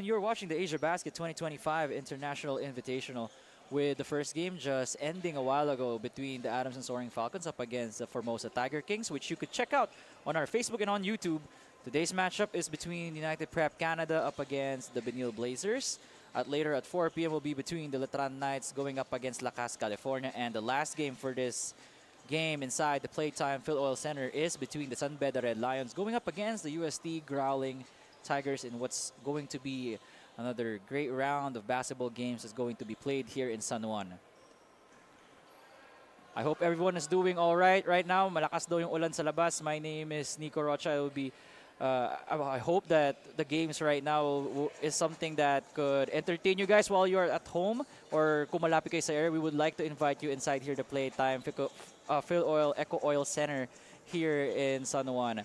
You're watching the Asiabasket 2025 International Invitational with the first game just ending a while ago between the Adamson Soaring Falcons up against the Formosa Tiger Kings, which you could check out on our Facebook and on YouTube. Today's matchup is between United Prep Canada up against the Benilde Blazers. Later at 4 p.m. will be between the Letran Knights going up against Lakas, California. And the last game for this game inside the Playtime FilOil Center is between the Beda Red Lions going up against the UST Growling Tigers in what's going to be another great round of basketball games is going to be played here in San Juan. I hope everyone is doing all right now. Malakas daw yung ulan sa labas. My name is Nico Rocha. I hope that the games right now is something that could entertain you guys while you're at home or kung malapit kayo sa area. We would like to invite you inside here to Playtime FilOil Eco Oil Center here in San Juan.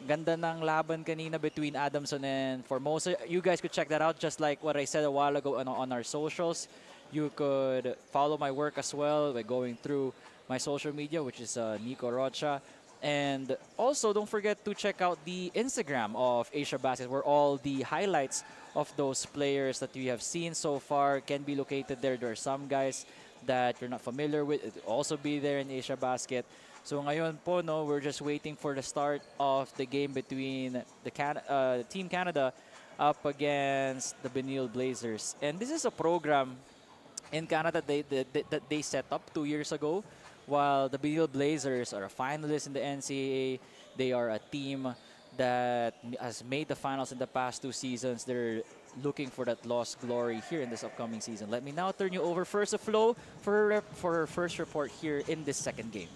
Ganda ng laban kanina between Adamson and Formosa. You guys could check that out, just like what I said a while ago on our socials. You could follow my work as well by going through my social media, which is Nico Rocha. And also, don't forget to check out the Instagram of Asiabasket, where all the highlights of those players that we have seen so far can be located there. There are some guys that you're not familiar with. It'll also be there in Asiabasket. So ngayon po, no, we're just waiting for the start of the game between the Team Canada up against the Benilde Blazers. And this is a program in Canada that they set up 2 years ago. While the Benilde Blazers are a finalist in the NCAA, they are a team that has made the finals in the past 2 seasons. They're looking for that lost glory here in this upcoming season. Let me now turn you over first to Flo for her first report here in this second game.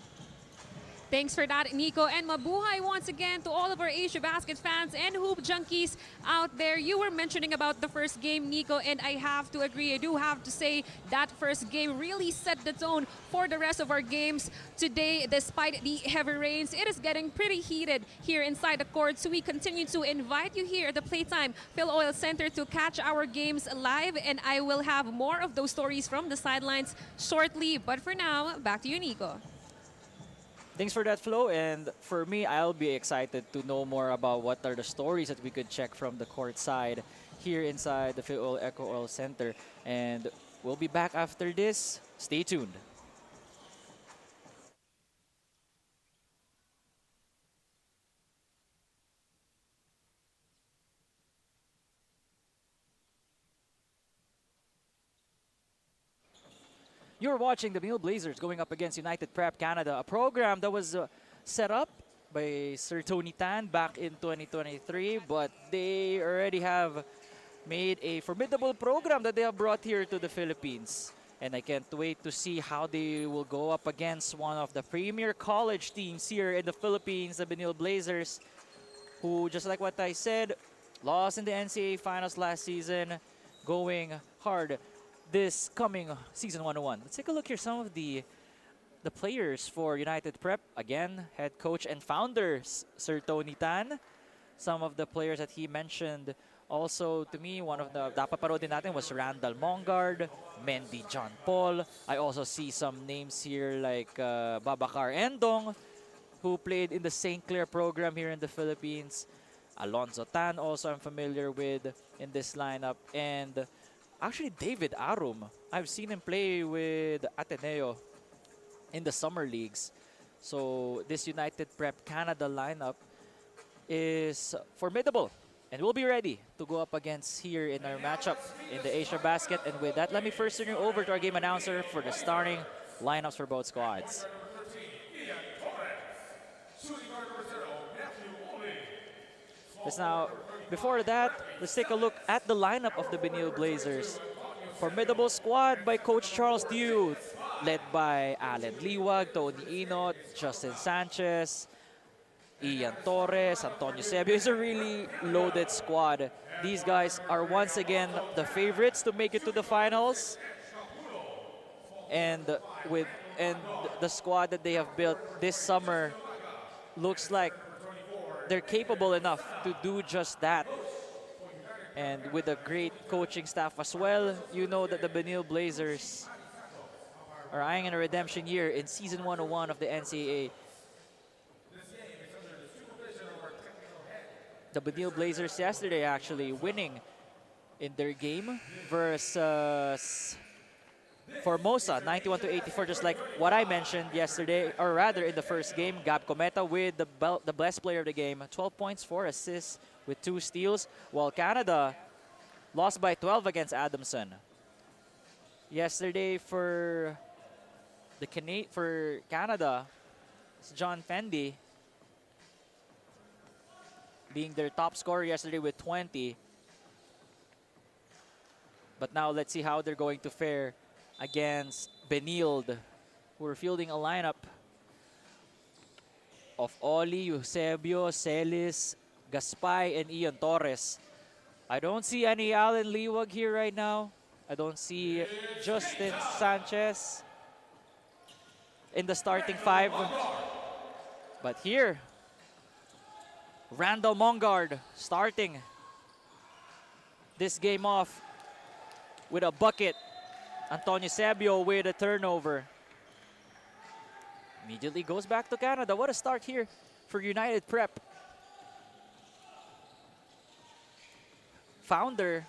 Thanks for that, Nico. And mabuhay once again to all of our Asiabasket fans and hoop junkies out there. You were mentioning about the first game, Nico, and I have to agree. I do have to say that first game really set the tone for the rest of our games today. Despite the heavy rains, it is getting pretty heated here inside the court. So we continue to invite you here at the Playtime FilOil Center to catch our games live. And I will have more of those stories from the sidelines shortly. But for now, back to you, Nico. Thanks for that, Flo. And for me, I'll be excited to know more about what are the stories that we could check from the court side here inside the FilOil Eco Oil Center. And we'll be back after this. Stay tuned. You're watching the Benilde Blazers going up against United Prep Canada, a program that was set up by Sir Tony Tan back in 2023, but they already have made a formidable program that they have brought here to the Philippines. And I can't wait to see how they will go up against one of the premier college teams here in the Philippines, the Benilde Blazers, who, just like what I said, lost in the NCAA Finals last season, going hard this coming season 101. Let's take a look here. Some of the players for United Prep. Again, head coach and founder Sir Tony Tan. Some of the players that he mentioned also to me, one of the dapat parodin natin was Randall Mongard, Mendy John Paul. I also see some names here like Babacar Endong, who played in the St. Clair program here in the Philippines. Alonzo Tan also I'm familiar with in this lineup. And actually, David Arum, I've seen him play with Ateneo in the summer leagues. So this United Prep Canada lineup is formidable. And we'll be ready to go up against here in our matchup in the Asiabasket. And with that, let me first turn you over to our game announcer for the starting lineups for both squads. Before that, let's take a look at the lineup of the Benilde Blazers. Formidable squad by Coach Charles Dew, led by Alan Liwag, Tony Inot, Justin Sanchez, Ian Torres, Antonio Sebio. It's a really loaded squad. These guys are once again the favorites to make it to the finals. And the squad that they have built this summer looks like they're capable enough to do just that. And with a great coaching staff as well, you know that the Benilde Blazers are eyeing a redemption year in season 101 of the NCAA. The Benilde Blazers yesterday actually winning in their game versus Formosa, 91-84, just like what I mentioned yesterday, or rather in the first game. Gab Cometa with the best player of the game, 12 points, 4 assists with 2 steals, while Canada lost by 12 against Adamson. Yesterday for Canada, it's John Fendi being their top scorer yesterday with 20. But now let's see how they're going to fare against Benilde, who are fielding a lineup of Oli, Eusebio, Celis, Gaspay, and Ian Torres. I don't see any Alan Liwag here right now. I don't see Justin Sanchez in the starting 5. But here, Randall Mongard starting this game off with a bucket. Antonio Sabio with a turnover. Immediately goes back to Canada. What a start here for United Prep. Founder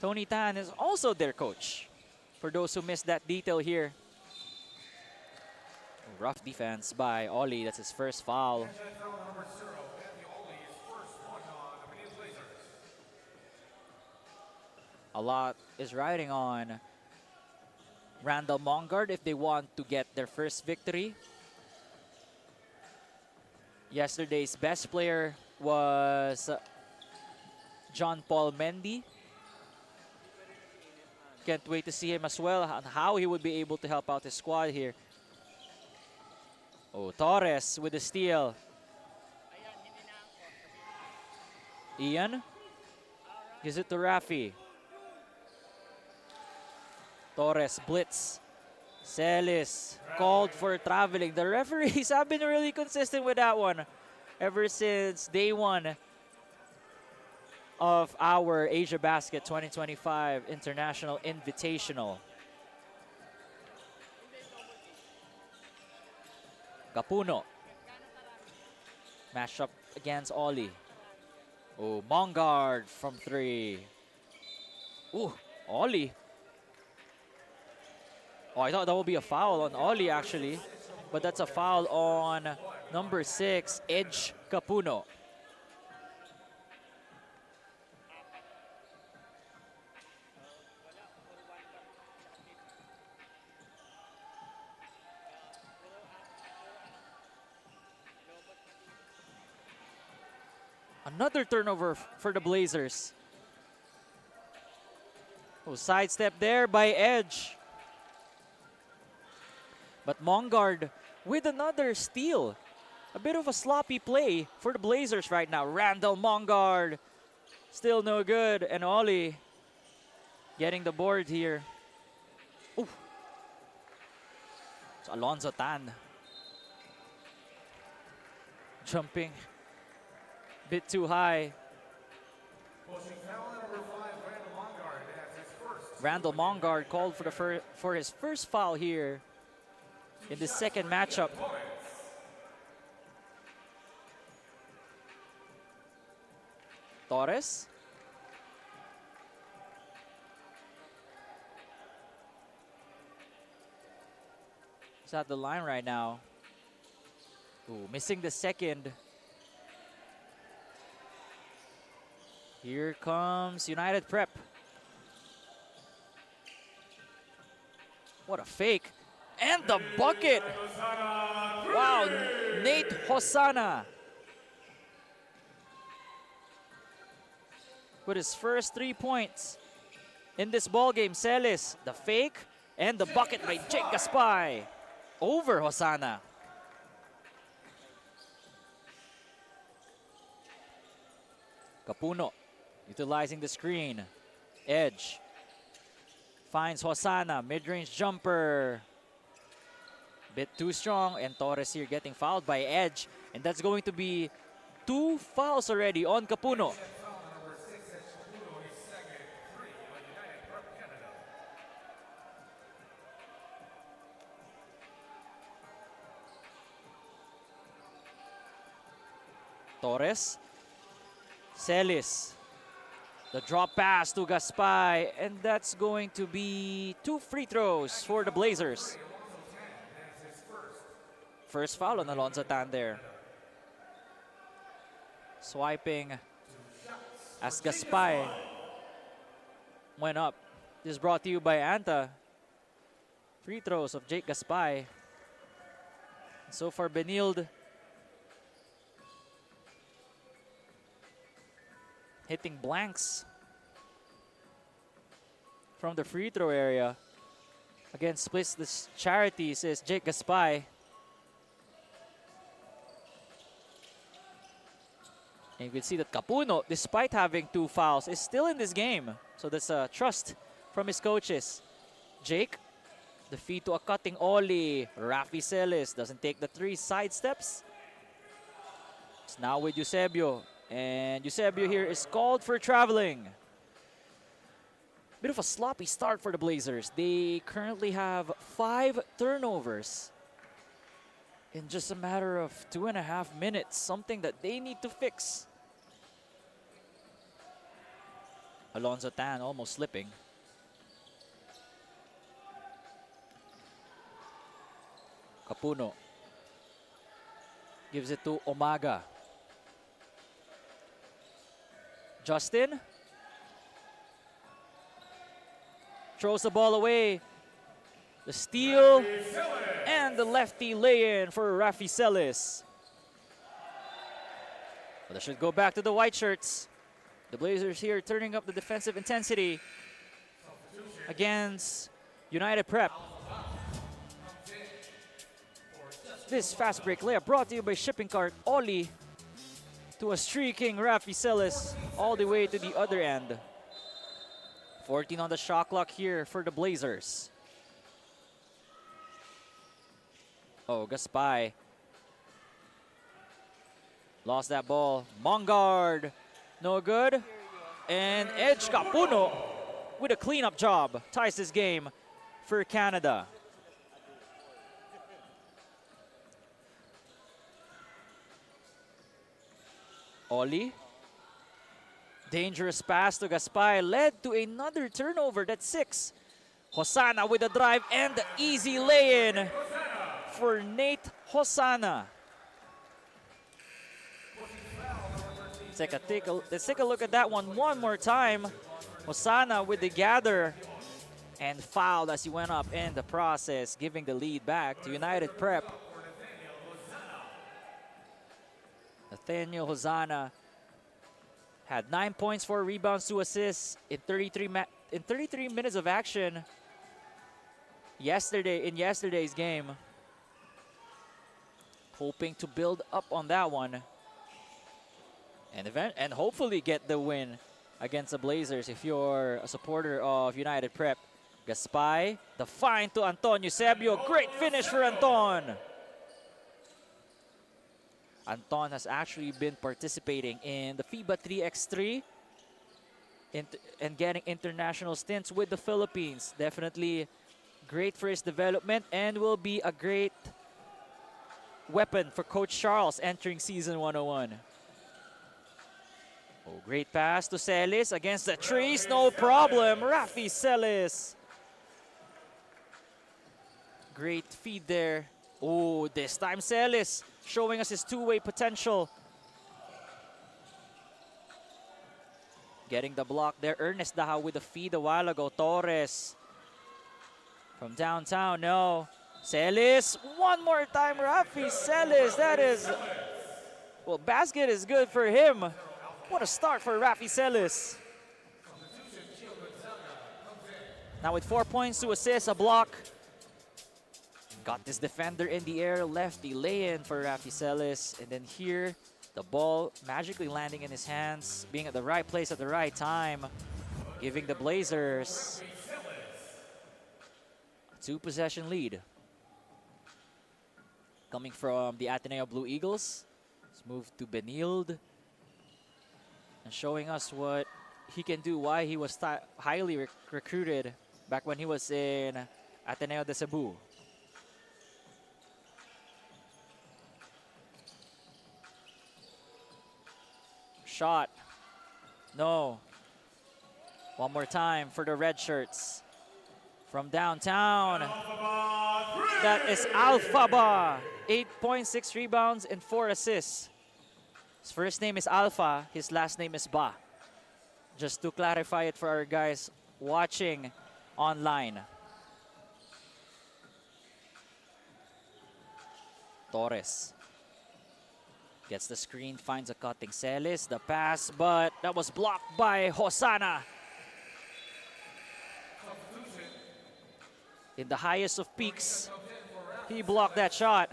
Tony Tan is also their coach. For those who missed that detail here. Rough defense by Oli. That's his first foul. A lot is riding on Randall Mongard if they want to get their first victory. Yesterday's best player was John Paul Mendy. Can't wait to see him as well, and how he would be able to help out his squad here. Oh, Torres with the steal. Ian gives it to Rafi. Torres blitz. Celis called for traveling. The referees have been really consistent with that one ever since day 1 of our Asiabasket 2025 International Invitational. Capuno. Match up against Oli. Oh, Mongard from 3. Ooh, Oli. Oh, I thought that would be a foul on Oli actually. But that's a foul on number 6, Edge Capuno. Another turnover for the Blazers. Oh, sidestep there by Edge. But Mongard with another steal. A bit of a sloppy play for the Blazers right now. Randall Mongard still no good. And Oli getting the board here. Ooh. It's Alonzo Tan. Jumping a bit too high. Randall Mongard called for his first foul here in the second matchup. Torres. He's at the line right now. Ooh, missing the second. Here comes United Prep. What a fake. And the bucket. Wow, Nate Hosanna with his first 3 points in this ball game. Celis, the fake, and the bucket by Jake Gaspay over Hosanna. Capuno utilizing the screen. Edge finds Hosanna, mid-range jumper. Bit too strong, and Torres here getting fouled by Edge. And that's going to be 2 fouls already on Capuno. Torres. Celis. The drop pass to Gaspay, and that's going to be 2 free throws for the Blazers. First foul on Alonzo Tan there. Swiping as Gaspay went up. This is brought to you by Anta. Free throws of Jake Gaspay. So far, Benilde hitting blanks from the free throw area. Again, splits the charities is Jake Gaspay. And you can see that Capuno, despite having 2 fouls, is still in this game. So that's a trust from his coaches. Jake, the feed to a cutting Oli. Rafi Celis doesn't take the 3 side steps. It's now with Eusebio. And Eusebio here is called for traveling. Bit of a sloppy start for the Blazers. They currently have 5 turnovers in just a matter of 2.5 minutes. Something that they need to fix. Alonzo Tan almost slipping. Capuno gives it to Umaga. Justin throws the ball away. The steal and the lefty lay-in for Rafi Celis. But that should go back to the white shirts. The Blazers here turning up the defensive intensity against United Prep. This fast break layup brought to you by Shipping Cart. Oli to a streaking Rafi Celis all the way to the other end. 14 on the shot clock here for the Blazers. Oh, Gaspay lost that ball. Mongard, no good. And Edge Capuno with a cleanup job ties this game for Canada. Oli. Dangerous pass to Gaspay led to another turnover. That's 6. Hosanna with a drive and the easy lay-in for Nate Hosanna. Let's take a look at that one more time. Hosanna with the gather and fouled as he went up in the process, giving the lead back to United Prep. Nathaniel Hosanna had 9 points, 4 rebounds, 2 assists in 33 minutes of action in yesterday's game. Hoping to build up on that one and hopefully get the win against the Blazers if you're a supporter of United Prep. Gaspay, the find to Anton Eusebio. Great finish for Anton. Anton has actually been participating in the FIBA 3x3 and getting international stints with the Philippines. Definitely great for his development and will be a great weapon for Coach Charles entering season 101. Oh, great pass to Celis against the trees. No problem. Rafi Celis. Great feed there. Oh, this time Celis showing us his two-way potential. Getting the block there. Ernest Daha with the feed a while ago. Torres from downtown. No. Celis. One more time. Rafi Celis. That is... Well, basket is good for him. What a start for Rafi Celis. Now with 4 points, 2 assists, a block. Got this defender in the air, lefty lay-in for Rafi Celis. And then here, the ball magically landing in his hands, being at the right place at the right time, giving the Blazers a 2-possession lead. Coming from the Ateneo Blue Eagles, let's move to Benilde. And showing us what he can do, why he was highly recruited back when he was in Ateneo de Cebu. Shot. No. One more time for the red shirts. From downtown, that is Alphaba. 8.6 rebounds and 4 assists. His first name is Alpha, his last name is Ba. Just to clarify it for our guys watching online. Torres gets the screen, finds a cutting Celis. The pass, but that was blocked by Hosanna. In the highest of peaks, he blocked that shot.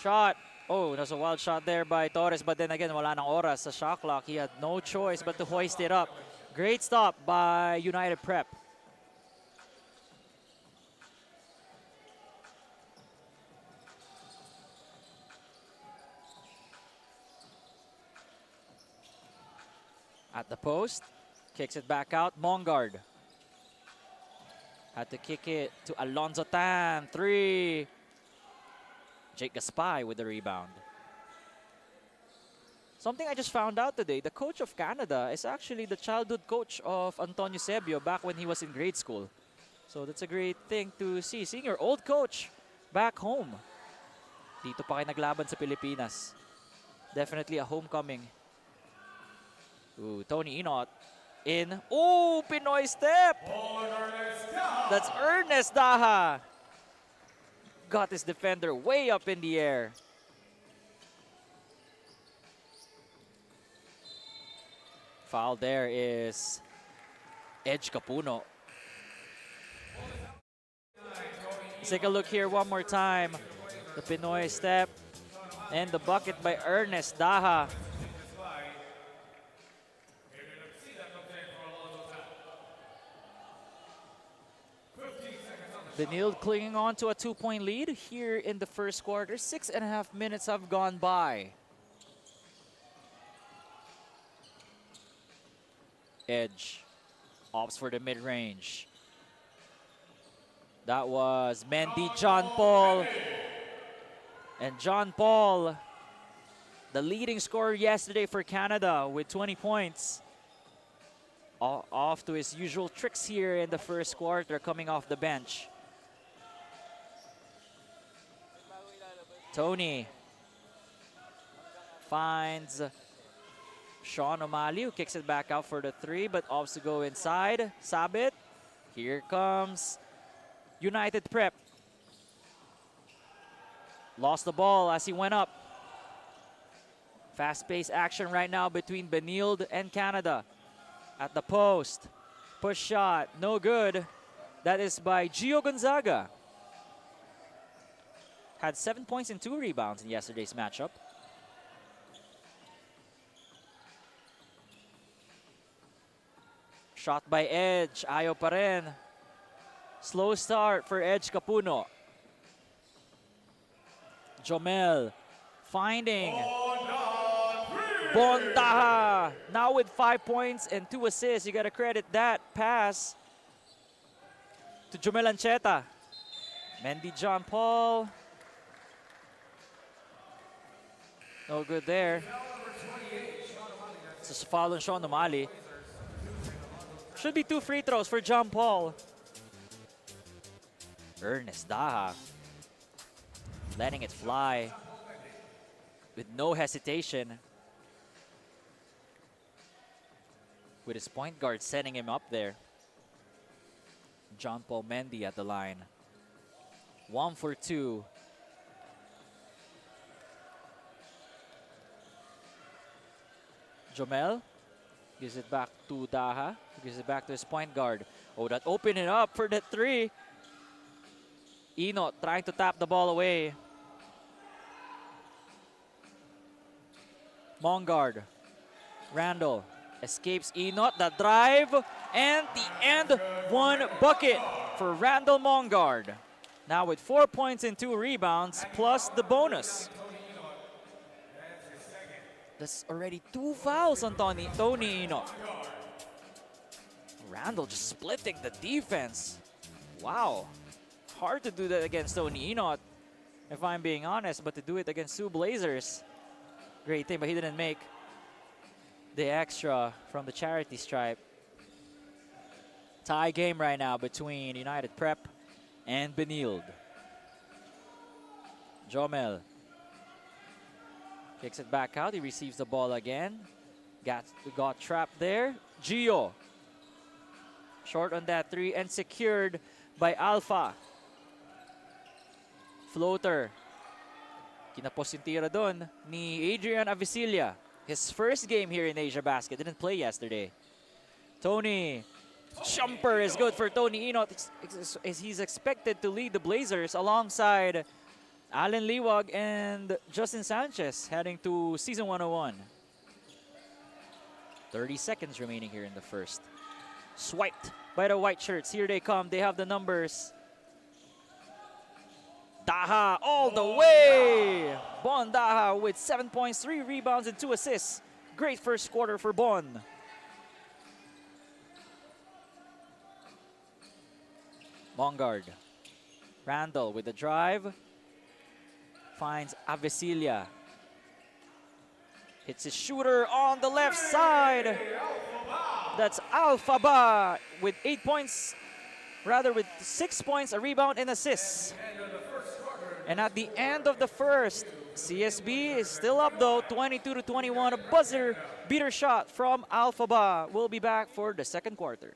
Shot. Oh, that's a wild shot there by Torres, but then again, wala nang oras sa shot clock. He had no choice but to hoist it up. Great stop by United Prep. At the post, kicks it back out, Mongard. Had to kick it to Alonzo Tan, 3. Jake Gaspay with the rebound. Something I just found out today, the coach of Canada is actually the childhood coach of Antonio Sebio back when he was in grade school. So that's a great thing to see. Seeing your old coach back home. Dito pa kayo naglaban sa Pilipinas. Definitely a homecoming. Ooh, Tony Inot in. Ooh, Pinoy step! That's Ernest Daha. Got his defender way up in the air. Foul there is Edge Capuno. Let's take a look here one more time. The Pinoy step and the bucket by Ernest Daha. Benilde clinging on to a 2-point lead here in the first quarter. 6.5 minutes have gone by. Edge opts for the mid-range. That was Mendy John Paul. And John Paul, the leading scorer yesterday for Canada with 20 points. Off to his usual tricks here in the first quarter, coming off the bench. Tony finds Sean O'Malley, who kicks it back out for the 3, but opts to go inside. Sabit. Here comes United Prep. Lost the ball as he went up. Fast-paced action right now between Benilde and Canada. At the post. Push shot. No good. That is by Gio Gonzaga. Had 7 points and 2 rebounds in yesterday's matchup. Shot by Edge. Ayaw pa rin. Slow start for Edge Capuno. Jomel finding Bondaha. Now with 5 points and 2 assists. You got to credit that pass to Jomel Ancheta. Mendy John Paul. No good there. It's a foul on Sean O'Malley. Should be 2 free throws for John Paul. Ernest Daha letting it fly with no hesitation. With his point guard setting him up there. John Paul Mendy at the line. 1 for 2. Jomel gives it back to Daha. Gives it back to his point guard. Oh, that opened it up for that 3. Eno trying to tap the ball away. Mongard. Randall escapes Eno. The drive and the end one bucket for Randall Mongard. Now with 4 points and 2 rebounds plus the bonus. That's already 2 fouls on Tony Eno. Randall just splitting the defense. Wow. hard to do that against Tony Enot, if I'm being honest, but to do it against two Blazers, great thing, but he didn't make the extra from the charity stripe. Tie game right now between United Prep and Benilde. Jomel kicks it back out. He receives the ball again. Got trapped there. Gio. Short on that three and secured by Alpha. Floater. Kinapos yung tira doon ni Adrian Avicilia. His first game here in Asiabasket. Didn't play yesterday. Tony. Jumper is good for Tony Enot. He's expected to lead the Blazers alongside Alan Liwag and Justin Sanchez heading to Season 101. 30 seconds remaining here in the first. Swiped by the white shirts. Here they come. They have the numbers. Daha all the way. Bon Daha with 7 points, 3 rebounds, and 2 assists. Great first quarter for Bon. Mongard. Randall with the drive. Finds Avicilia. Hits his shooter on the left side. That's Alphaba with 8 points. Rather with 6 points, a rebound, and assists. And at the end of the first, CSB is still up though, 22-21. A buzzer beater shot from Alphaba. We'll be back for the second quarter.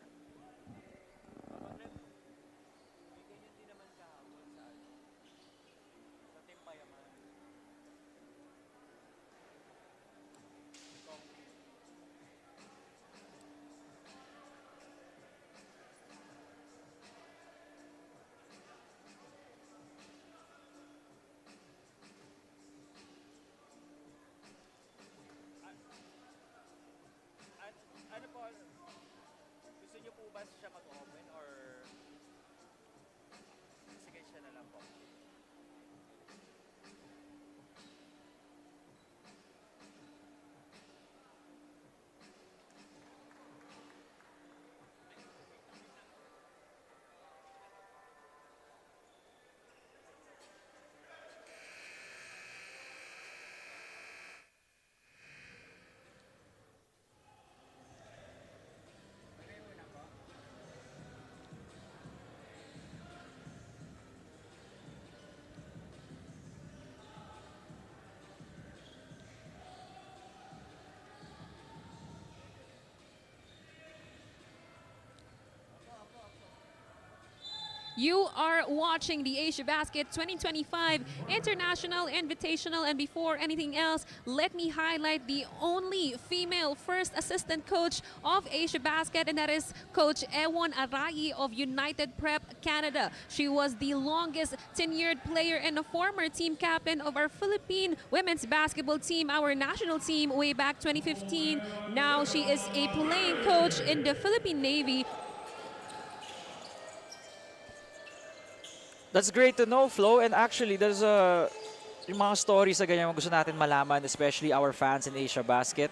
You are watching the Asiabasket 2025 International Invitational, and before anything else, let me highlight the only female first assistant coach of Asiabasket, and that is Coach Ewon Arai of United Prep Canada. She was the longest tenured player and a former team captain of our Philippine women's basketball team, our national team, way back 2015. Now she is a playing coach in the Philippine Navy. That's great to know, Flo. And actually, there's yung mga stories na ganyan gusto natin malaman, especially our fans in Asiabasket,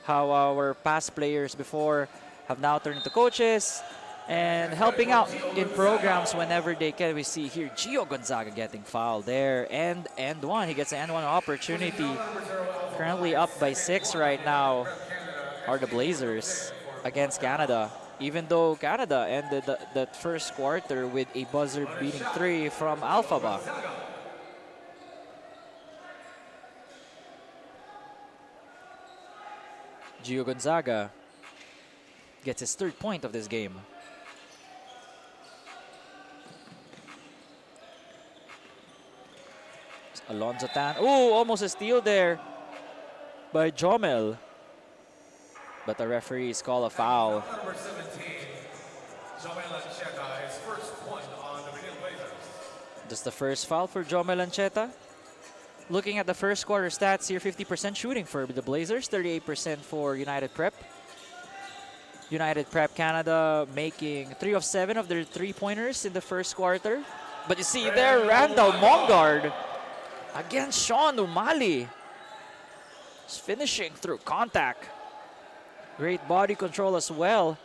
how our past players before have now turned into coaches and helping out in programs whenever they can. We see here Gio Gonzaga getting fouled there, and one. He gets an N1 opportunity. Currently up by 6 right now are the Blazers against Canada. Even though Canada ended that first quarter with a buzzer-beating 3 from Alphaba. Gio Gonzaga gets his 3rd point of this game. Alonzo Tan. Oh, almost a steal there by Jomel. But the referees call a foul. Number 17, Jomel Ancheta, his first point on the Benilde Blazers. Just the first foul for Jomel Ancheta. Looking at the first quarter stats here, 50% shooting for the Blazers, 38% for United Prep. United Prep Canada making 3 of 7 of their 3-pointers in the first quarter. But you see there, Randall Mongard against Sean Umali. Just finishing through contact. Great body control as well.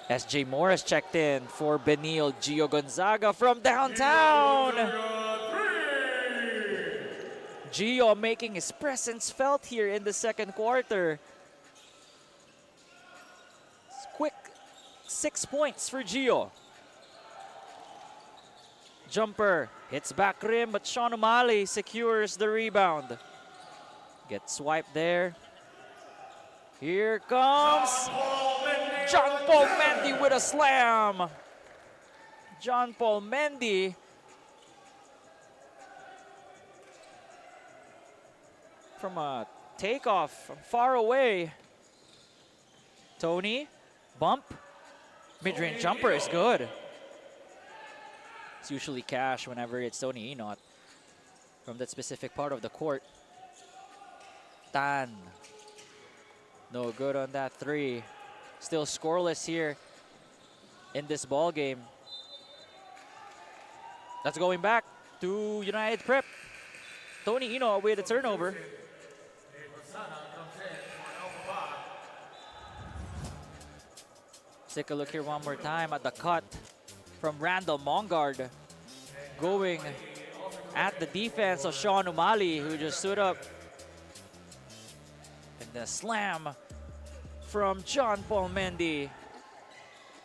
SJ Morris checked in for Benilde. Gio Gonzaga from downtown. Gio making his presence felt here in the second quarter. Quick 6 points for Gio. Jumper hits back rim, but Sean O'Malley secures the rebound. Gets swiped there. Here comes John Paul Mendy with a slam. John Paul Mendy from a takeoff from far away. Tony, bump. Mid-range jumper is good. It's usually cash whenever it's Tony Enot from that specific part of the court. Tan. No good on that three. Still scoreless here in this ball game. That's going back to United Prep. Tony Enot with a turnover. Take a look here one more time at the cut from Randall Mongard. Going at the defense of Sean O'Malley, who just stood up. And the slam from John Paul Mendy.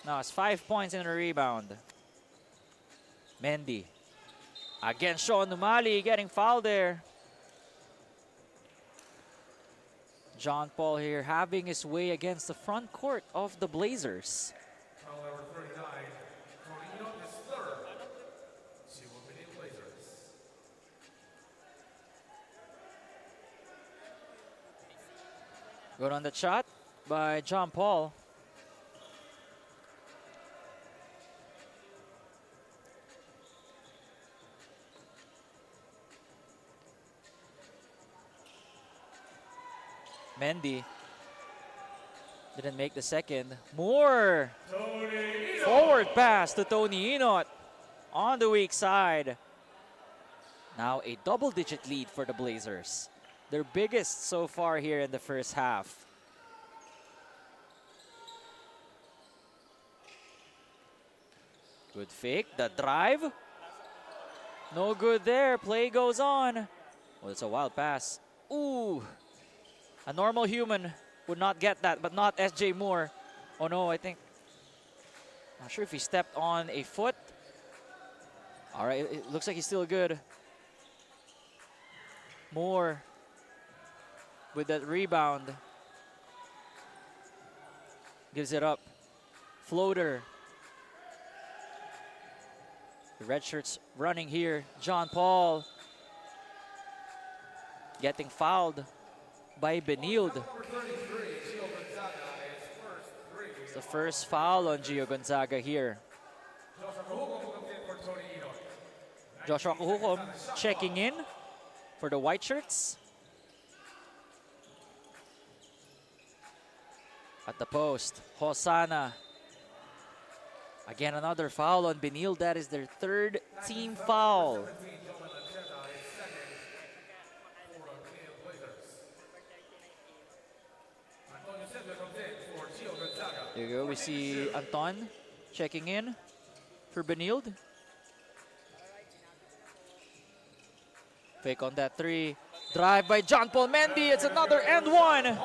Now it's 5 points in a rebound. Mendy. Again, Sean O'Malley getting fouled there. John Paul here having his way against the front court of the Blazers. Foul number 39, Torino is third. 2 Blazers. Good on the shot by John Paul. Mendy didn't make the second. More forward pass to Tony Enot on the weak side. Now a double-digit lead for the Blazers. Their biggest so far here in the first half. Good fake, the drive. No good there, play goes on. Well, it's a wild pass. Ooh. A normal human would not get that, but not SJ Moore. Oh no, I think, not sure if he stepped on a foot. All right, it looks like he's still good. Moore with that rebound. Gives it up. Floater. The red shirts running here. John Paul getting fouled by Benilde. It's the first foul on Gio Gonzaga here. Joshua Kuhukom checking in for the white shirts. At the post, Hosanna. Again, another foul on Benilde. That is their third team foul. There you go. We see Anton checking in for Benilde. Fake on that three. Drive by John Paul Mendy. It's another and one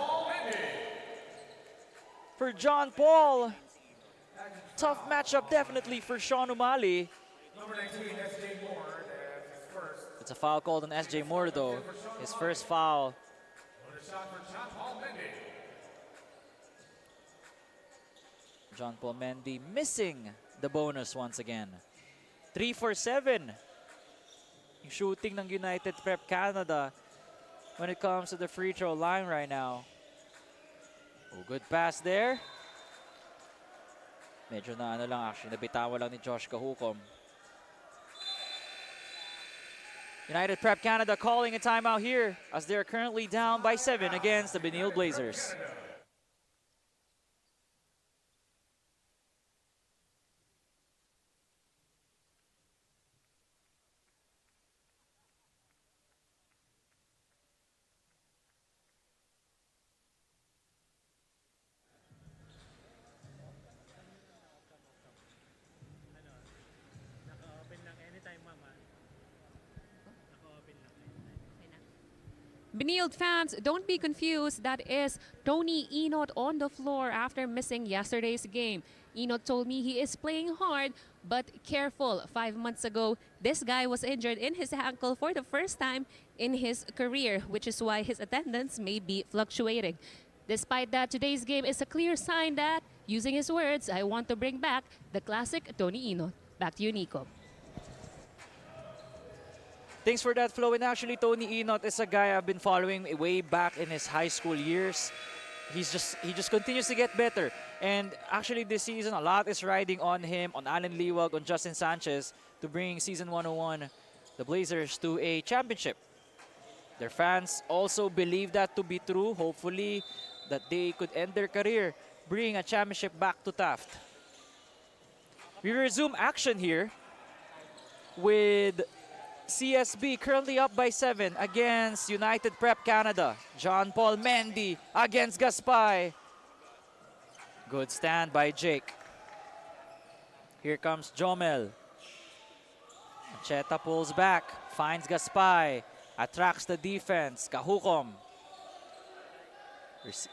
for John Paul. Tough matchup definitely for Sean O'Malley. It's a foul called on SJ Moore though. His first foul. John Paul Mendy missing the bonus once again. 3 for 7. Yung shooting ng United Prep Canada when it comes to the free throw line right now. Oh, good pass there. Medyo na ano lang actually, nabitawan lang ni Josh Kahukom. United Prep Canada calling a timeout here as they're currently down by 7 against the Benilde Blazers. Benilde fans, don't be confused. That is Tony Enot on the floor after missing yesterday's game. Enot told me he is playing hard, but careful. 5 months ago, this guy was injured in his ankle for the first time in his career, which is why his attendance may be fluctuating. Despite that, today's game is a clear sign that, using his words, I want to bring back the classic Tony Enot. Back to you, Nico. Thanks for that, Flo. And actually, Tony Enot is a guy I've been following way back in his high school years. He just continues to get better. And actually, this season, a lot is riding on him, on Alan Liwag, on Justin Sanchez to bring Season 101, the Blazers, to a championship. Their fans also believe that to be true. Hopefully, that they could end their career bringing a championship back to Taft. We resume action here with CSB currently up by 7 against United Prep Canada. John Paul Mendy against Gaspay. Good stand by Jake. Here comes Jomel. Cheta pulls back, finds Gaspay, attracts the defense. Kahukom.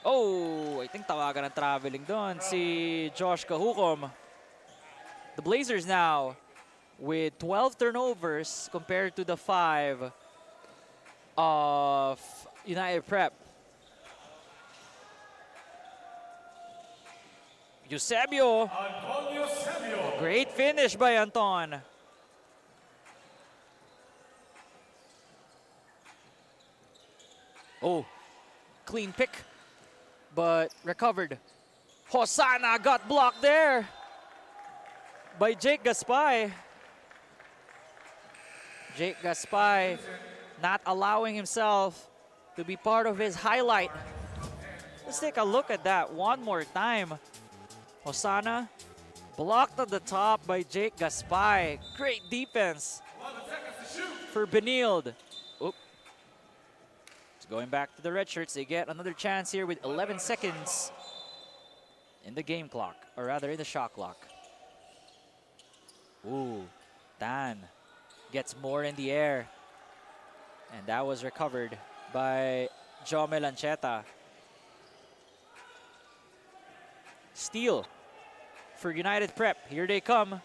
Oh, I think tawagan ng traveling doon si Josh Kahukom. The Blazers now with 12 turnovers compared to the 5 of United Prep. Eusebio. Great finish by Anton. Oh, clean pick, but recovered. Hosanna got blocked there by Jake Gaspay. Jake Gaspay not allowing himself to be part of his highlight. Let's take a look at that one more time. Hosanna blocked at the top by Jake Gaspay. Great defense for Benilde. Oop. It's going back to the red shirts. They get another chance here with 11 seconds in the game clock, or rather in the shot clock. Ooh, Dan gets more in the air. And that was recovered by Jomel Ancheta. Steal for United Prep. Here they come.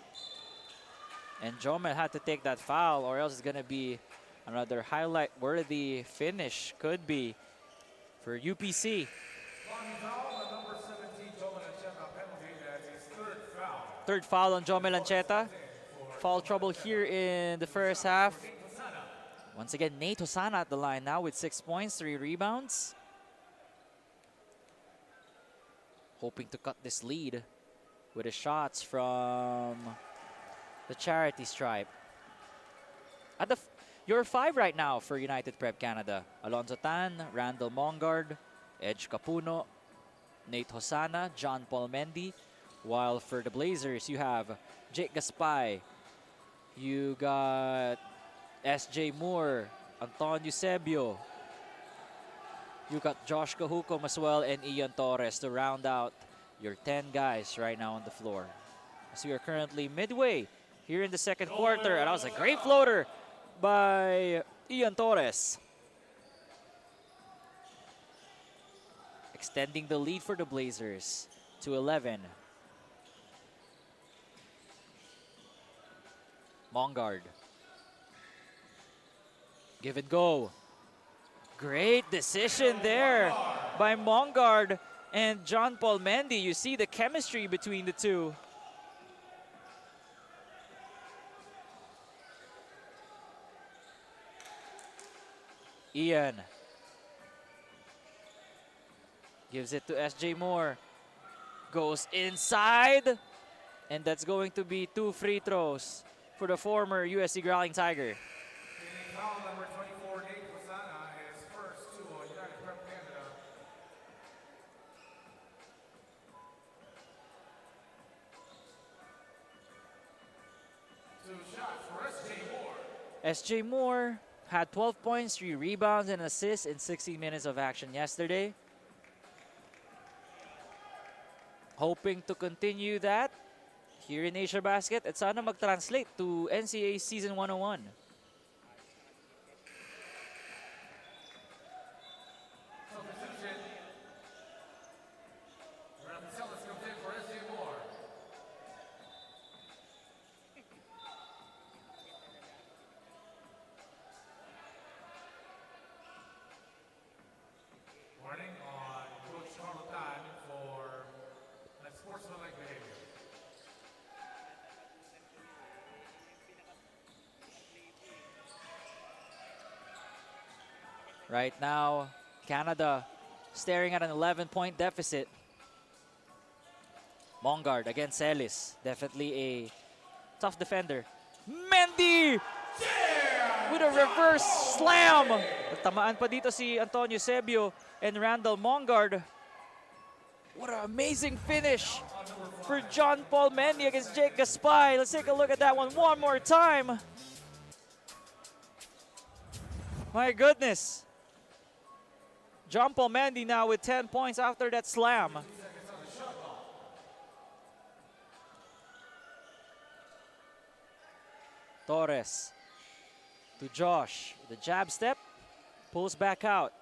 And Jomel had to take that foul, or else it's going to be another highlight-worthy finish. Could be for UPC. Third foul on Jomel Ancheta. Foul trouble here in the first half. Once again, Nate Hosanna at the line now with 6 points, 3 rebounds. Hoping to cut this lead with the shots from the charity stripe. At your 5 right now for United Prep Canada. Alonzo Tan, Randall Mongard, Edge Capuno, Nate Hosanna, John Paul Mendy. While for the Blazers, you have Jake Gaspay. You got SJ Moore, Anton Eusebio. You got Josh Kahukom as well, and Ian Torres to round out your 10 guys right now on the floor. So we are currently midway here in the second quarter, and that was a great floater by Ian Torres. Extending the lead for the Blazers to 11. Mongard. Give and go. Great decision there by Mongard and John Paul Mendy. You see the chemistry between the two. Ian gives it to SJ Moore. Goes inside. And that's going to be 2 free throws for the former USC Growling Tiger. Foul number 24, Nate Hosanna, his first 2 on United Prep Canada. Two shots for SJ Moore. SJ Moore had 12 points, 3 rebounds, and assists in 60 minutes of action yesterday. Hoping to continue that here in Asiabasket at sana mag-translate to NCAA Season 101. Right now, Canada staring at an 11-point deficit. Mongard against Celis. Definitely a tough defender. Mendy! With a reverse slam! Tamaan pa dito si Antonio Sebio and Randall Mongard. What an amazing finish for John Paul Mendy against Jake Gaspay. Let's take a look at that one more time. My goodness. John Paul Mendy now with 10 points after that slam. Torres to Josh. The jab step. Pulls back out.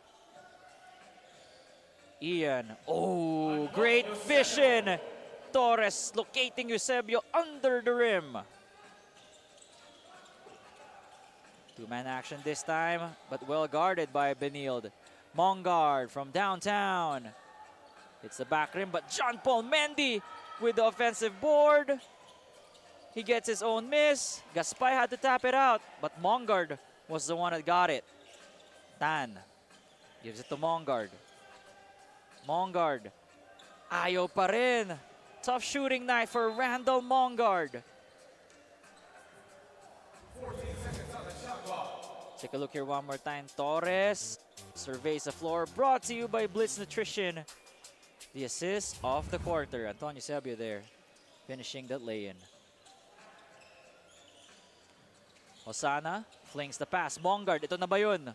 Ian. Oh, great vision. Torres locating Eusebio under the rim. Two-man action this time, but well guarded by Benilde. Mongard from downtown. It's the back rim, but John Paul Mendy with the offensive board. He gets his own miss. Gaspay had to tap it out, but Mongard was the one that got it. Tan gives it to Mongard. Mongard. Ayaw pa rin. Tough shooting night for Randall Mongard. Take a look here one more time. Torres surveys the floor. Brought to you by Blitz Nutrition. The assist of the quarter. Antonio Sebio there finishing that lay-in. Osana flings the pass. Mongard, ito na ba yun?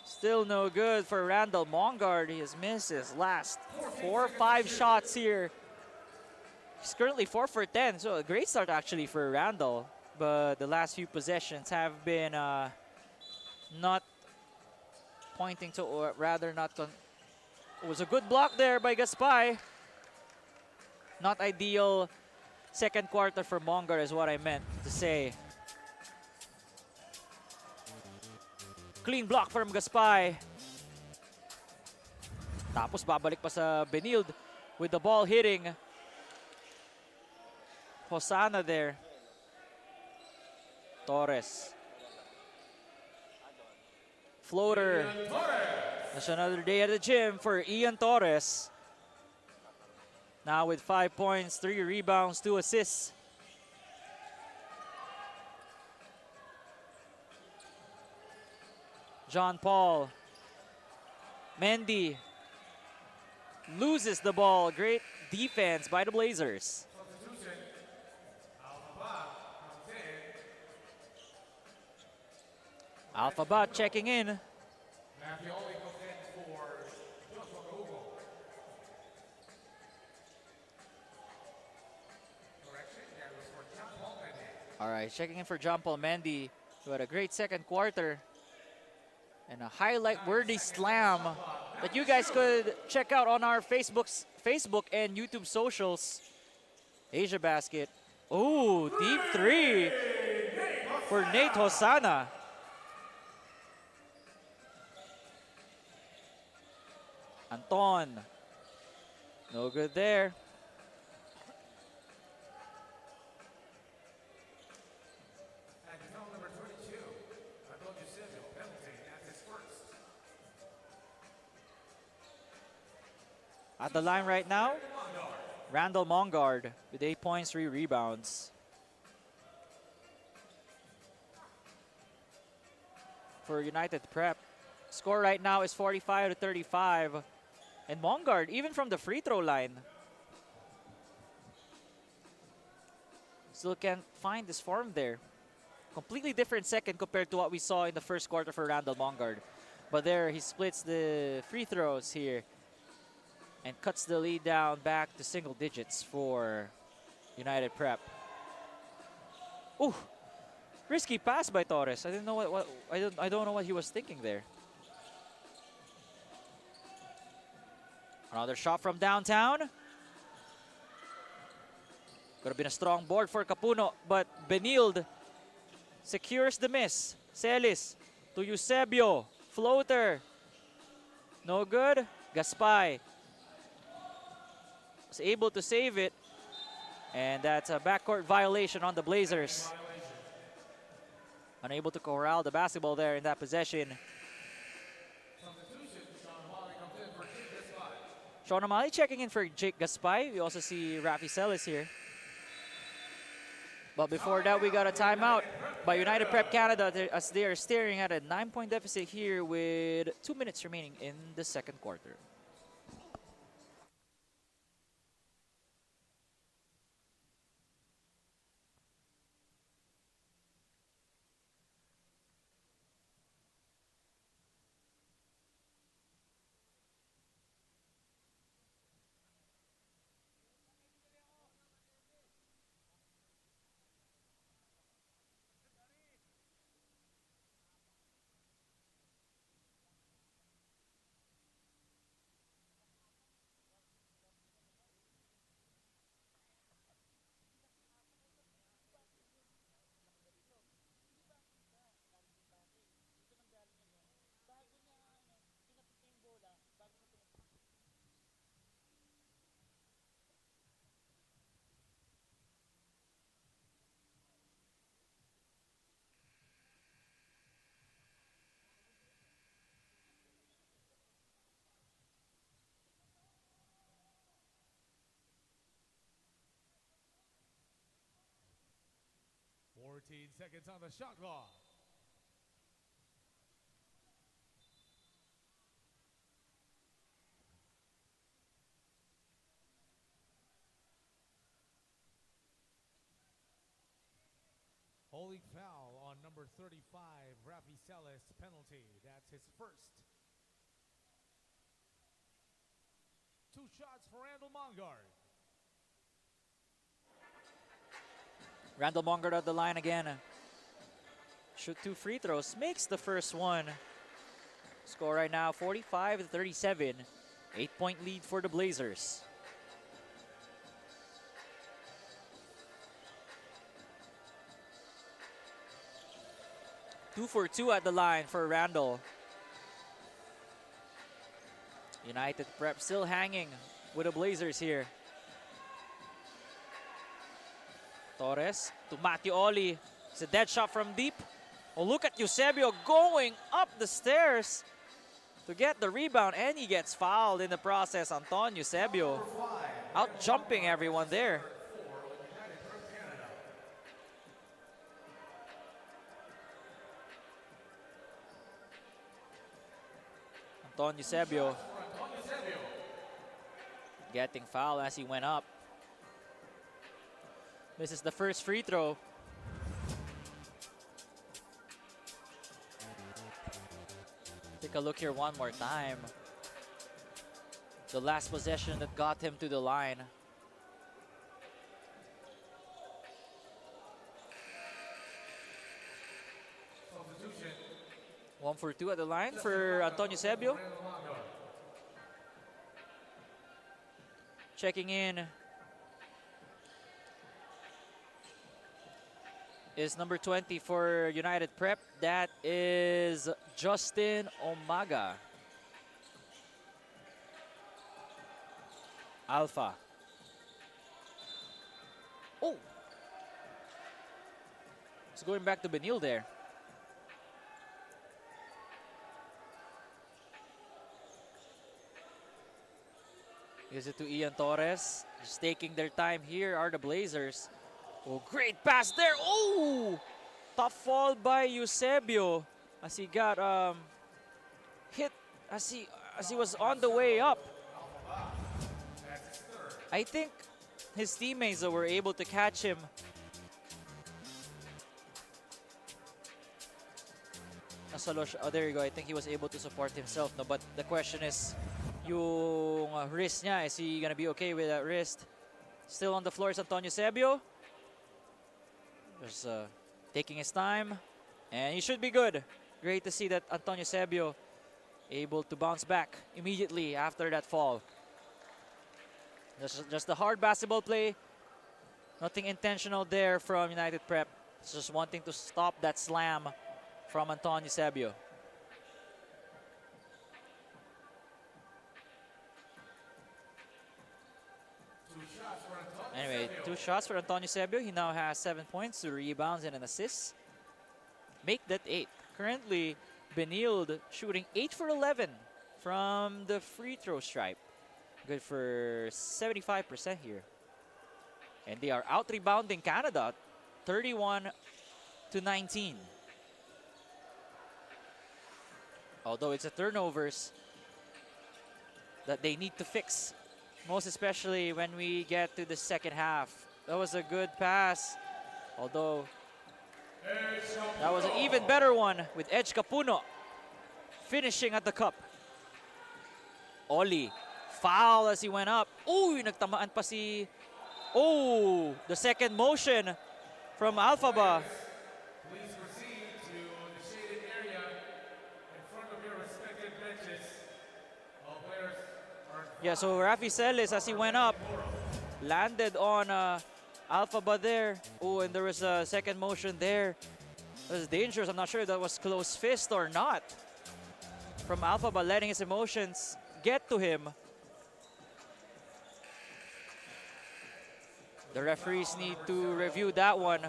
Still no good for Randall Mongard. He has missed his last 4 or 5 shots here. He's currently 4 for 10, so a great start actually for Randall. But the last few possessions have been not pointing to, or rather not. It was a good block there by Gaspay. Not ideal second quarter for Mongard is what I meant to say. Clean block from Gaspay. Tapos babalik pa sa Benilde with the ball hitting Hosanna there. Torres. Floater. That's another day at the gym for Ian Torres. Now with 5 points, 3 rebounds, 2 assists. John Paul. Mendy loses the ball. Great defense by the Blazers. Alphabet checking in. All right, checking in for John Paul Mendy, who had a great second quarter and a highlight-worthy slam that you guys could check out on our Facebook and YouTube socials. Asiabasket. Oh, deep 3 for Nate Hosanna. Anton. No good there. At the line right now, Randall Mongard with 8 points, 3 rebounds. For United Prep, score right now is 45-35. And Mongard, even from the free throw line, still can't find his form there. Completely different second compared to what we saw in the first quarter for Randall Mongard. But there, he splits the free throws here and cuts the lead down back to single digits for United Prep. Ooh, risky pass by Torres. I didn't know I don't know what he was thinking there. Another shot from downtown. Could have been a strong board for Capuno, but Benilde secures the miss. Celis to Eusebio. Floater. No good. Gaspay was able to save it. And that's a backcourt violation on the Blazers. Unable to corral the basketball there in that possession. Sean Amali checking in for Jake Gaspay. We also see Rafi Celis here. But before that, we got a timeout by United Prep Canada as they are staring at a 9-point deficit here with 2 minutes remaining in the second quarter. Seconds on the shot clock. Holding foul on number 35, Rafi Celis, penalty. That's his first. 2 shots for Randall Mongard. Randall Mongard at the line again. Shoot 2 free throws, makes the first one. Score right now 45-37. 8-point lead for the Blazers. Two for 2 at the line for Randall. United Prep still hanging with the Blazers here. Torres to Matthew Oli. It's a dead shot from deep. Oh, look at Eusebio going up the stairs to get the rebound, and he gets fouled in the process. Anton Eusebio out jumping everyone there. Anton Eusebio getting fouled as he went up. This is the first free throw. Take a look here one more time. The last possession that got him to the line. Substitution. 1 for 2 at the line for Antonio Eusebio. Checking in is number 20 for United Prep. That is Justin Omaga. Alpha. Oh! It's going back to Benilde there. Gives it to Ian Torres. Just taking their time here are the Blazers. Oh, great pass there. Oh! Tough fall by Eusebio as he got hit as he was on the way up. I think his teammates were able to catch him. Oh, there you go. I think he was able to support himself. No, but the question is, yung wrist niya, is he gonna be okay with that wrist? Still on the floor is Antonio Eusebio. Just taking his time, and he should be good. Great to see that Antonio Eusebio able to bounce back immediately after that fall. Just a hard basketball play. Nothing intentional there from United Prep. It's just wanting to stop that slam from Antonio Eusebio. Anyway, 2 shots for Antonio Eusebio. He now has 7 points, 2 rebounds, and an assist. Make that 8. Currently, Benilde shooting 8 for 11 from the free throw stripe. Good for 75% here. And they are out-rebounding Canada, 31-19. Although it's a turnovers that they need to fix, most especially when we get to the second half. That was a good pass, although that was an even better one with Edge Capuno finishing at the cup. Oli, foul as he went up. Uy, nagtamaan pa si... Oh, the second motion from Alphaba. Please proceed to the shaded area in front of your respective benches. All players are Yeah, so Rafi Celis, as he went up, landed on Alphaba there. Oh, and there was a second motion there. That was dangerous. I'm not sure if that was close fist or not. From Alphaba, letting his emotions get to him. The referees need to review that one.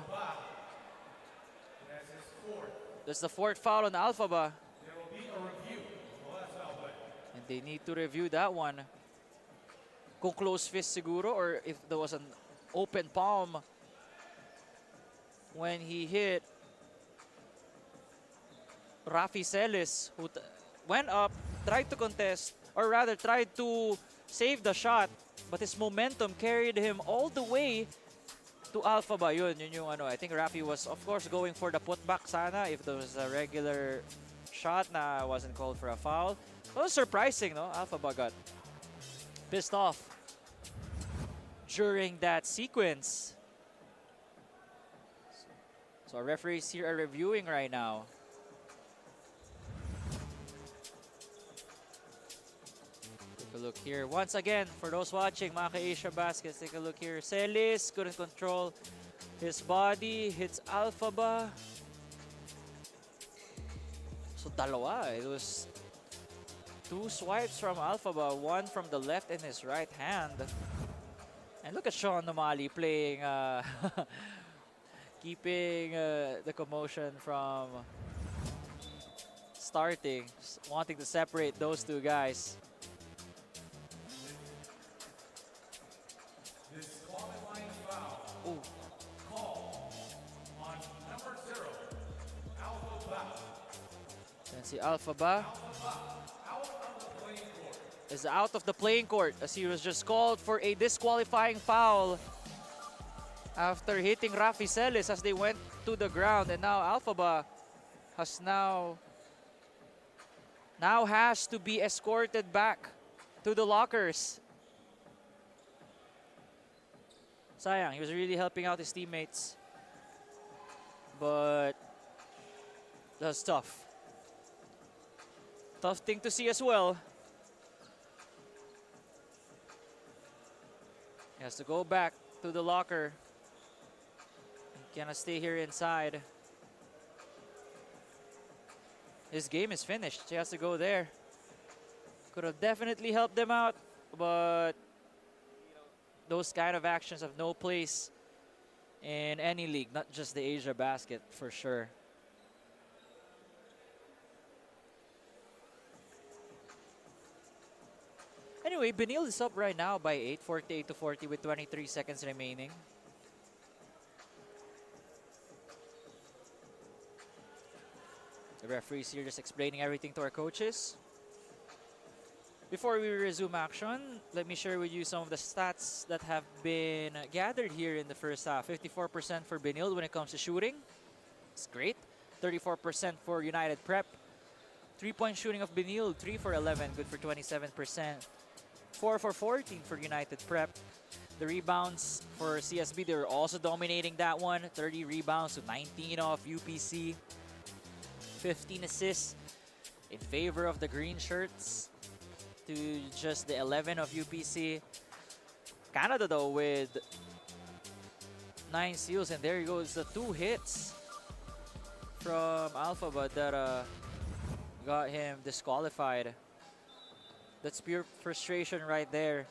That's the fourth foul on Alphaba. There will be a review of the last foul play. And they need to review that one. Kung close fist siguro, or if there was an open palm when he hit Rafi Celis, who went up, tried to contest, or rather tried to save the shot, but his momentum carried him all the way to Alphaba. Yun yung ano. I think Rafi was, of course, going for the putback sana if there was a regular shot na wasn't called for a foul. It was surprising, no? Alphaba got pissed off during that sequence. So our referees here are reviewing right now. Take a look here. Once again, for those watching, mga ka-Asiabasket, take a look here. Celis couldn't control his body, hits Alphaba. So dalawa. It was two swipes from Alphaba, one from the left and his right hand. And look at Sean Nomali playing, keeping the commotion from starting, wanting to separate those two guys. Disqualifying foul. Ooh. Call on number 0, Alphaba. Then si Alphaba Out of the playing court. is out of the playing court as he was just called for a disqualifying foul after hitting Rafi Celis as they went to the ground. And now Alphaba has now has to be escorted back to the lockers. Sayang, he was really helping out his teammates, but that's tough. Tough thing to see as well. He has to go back to the locker. He cannot stay here inside. His game is finished. He has to go there. Could have definitely helped them out, but those kind of actions have no place in any league, not just the Asiabasket for sure. Anyway, Benilde is up right now by 8, 48-40 with 23 seconds remaining. The referees here just explaining everything to our coaches. Before we resume action, let me share with you some of the stats that have been gathered here in the first half. 54% for Benilde when it comes to shooting. It's great. 34% for United Prep. 3-point shooting of Benilde, 3 for 11, good for 27%. 4 for 14 for United Prep. The rebounds for CSB, they were also dominating that one. 30 rebounds to 19 off UPC. 15 assists in favor of the green shirts to just the 11 of UPC. Canada though with 9 steals, and there goes the 2 hits from Alphaba that got him disqualified. That's pure frustration right there.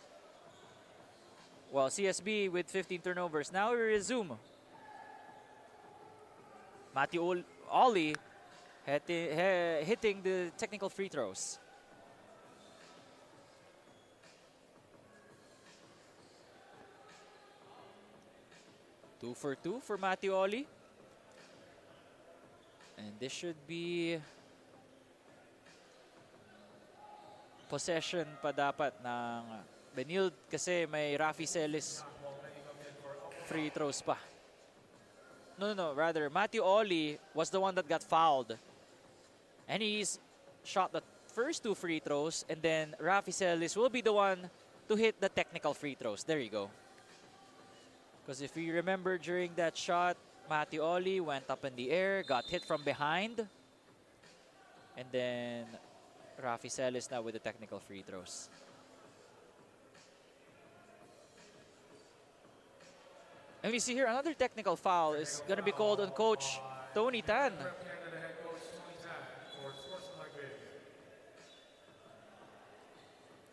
Well, CSB with 15 turnovers. Now we resume. Matthew Ollie hitting the technical free throws. 2 for 2 for Mattioli. And this should be possession pa dapat ng Benilde kasi may Rafi Celis free throws pa. No, rather Mattioli was the one that got fouled. And he's shot the first 2 free throws, and then Rafi Celis will be the one to hit the technical free throws. There you go. Because if you remember during that shot, Mattioli went up in the air, got hit from behind, and then Rafi Celis now with the technical free throws. And we see here another technical foul is going to be called on Coach Tony Tan.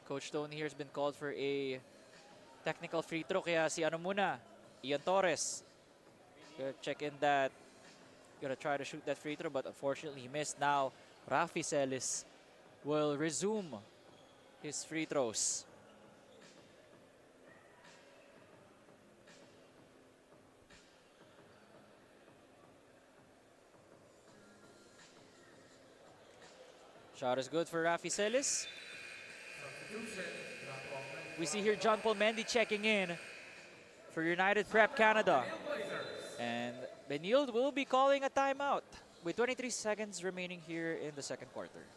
Coach Tony here has been called for a technical free throw. Kaya si ano muna, Ian Torres. Gonna check in that. Gonna try to shoot that free throw, but unfortunately he missed. Now, Rafi Celis will resume his free throws. Shot is good for Rafi Celis. We see here John Paul Mendy checking in for United Prep Canada. And Benilde will be calling a timeout with 23 seconds remaining here in the second quarter.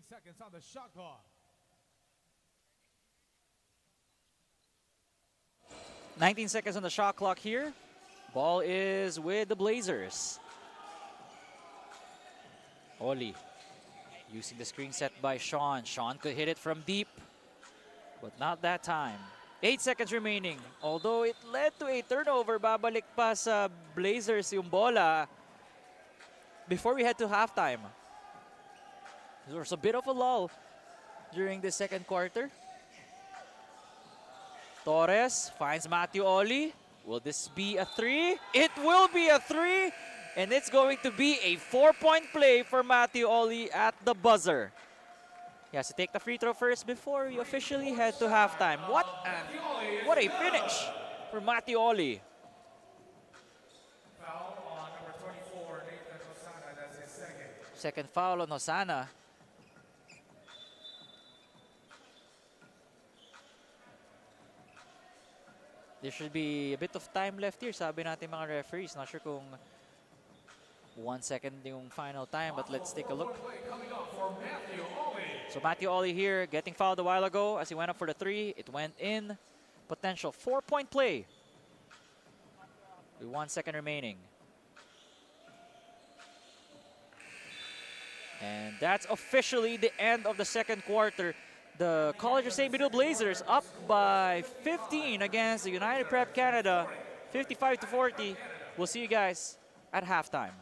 Seconds on the shot clock. 19 seconds on the shot clock here. Ball is with the Blazers. Oli using the screen set by Sean. Sean could hit it from deep, but not that time. 8 seconds remaining. Although it led to a turnover, babalik pa sa Blazers yung bola before we head to halftime. There was a bit of a lull during the second quarter. Torres finds Mattioli. Will this be a 3? It will be a 3! And it's going to be a 4-point play for Mattioli at the buzzer. He has to take the free throw first before we officially head to halftime. What a finish for Mattioli. Foul on number 24, Nathan Hosana. That's his second. Second foul on Hosana. There should be a bit of time left here, sabi natin mga referees. Not sure kung 1 second yung final time, but let's take a look. So Mattioli here getting fouled a while ago as he went up for the 3. It went in. Potential 4-point play with 1 second remaining. And that's officially the end of the second quarter. The College of St. Benilde Blazers up by 15 against the United Prep Canada, 55-40. We'll see you guys at halftime.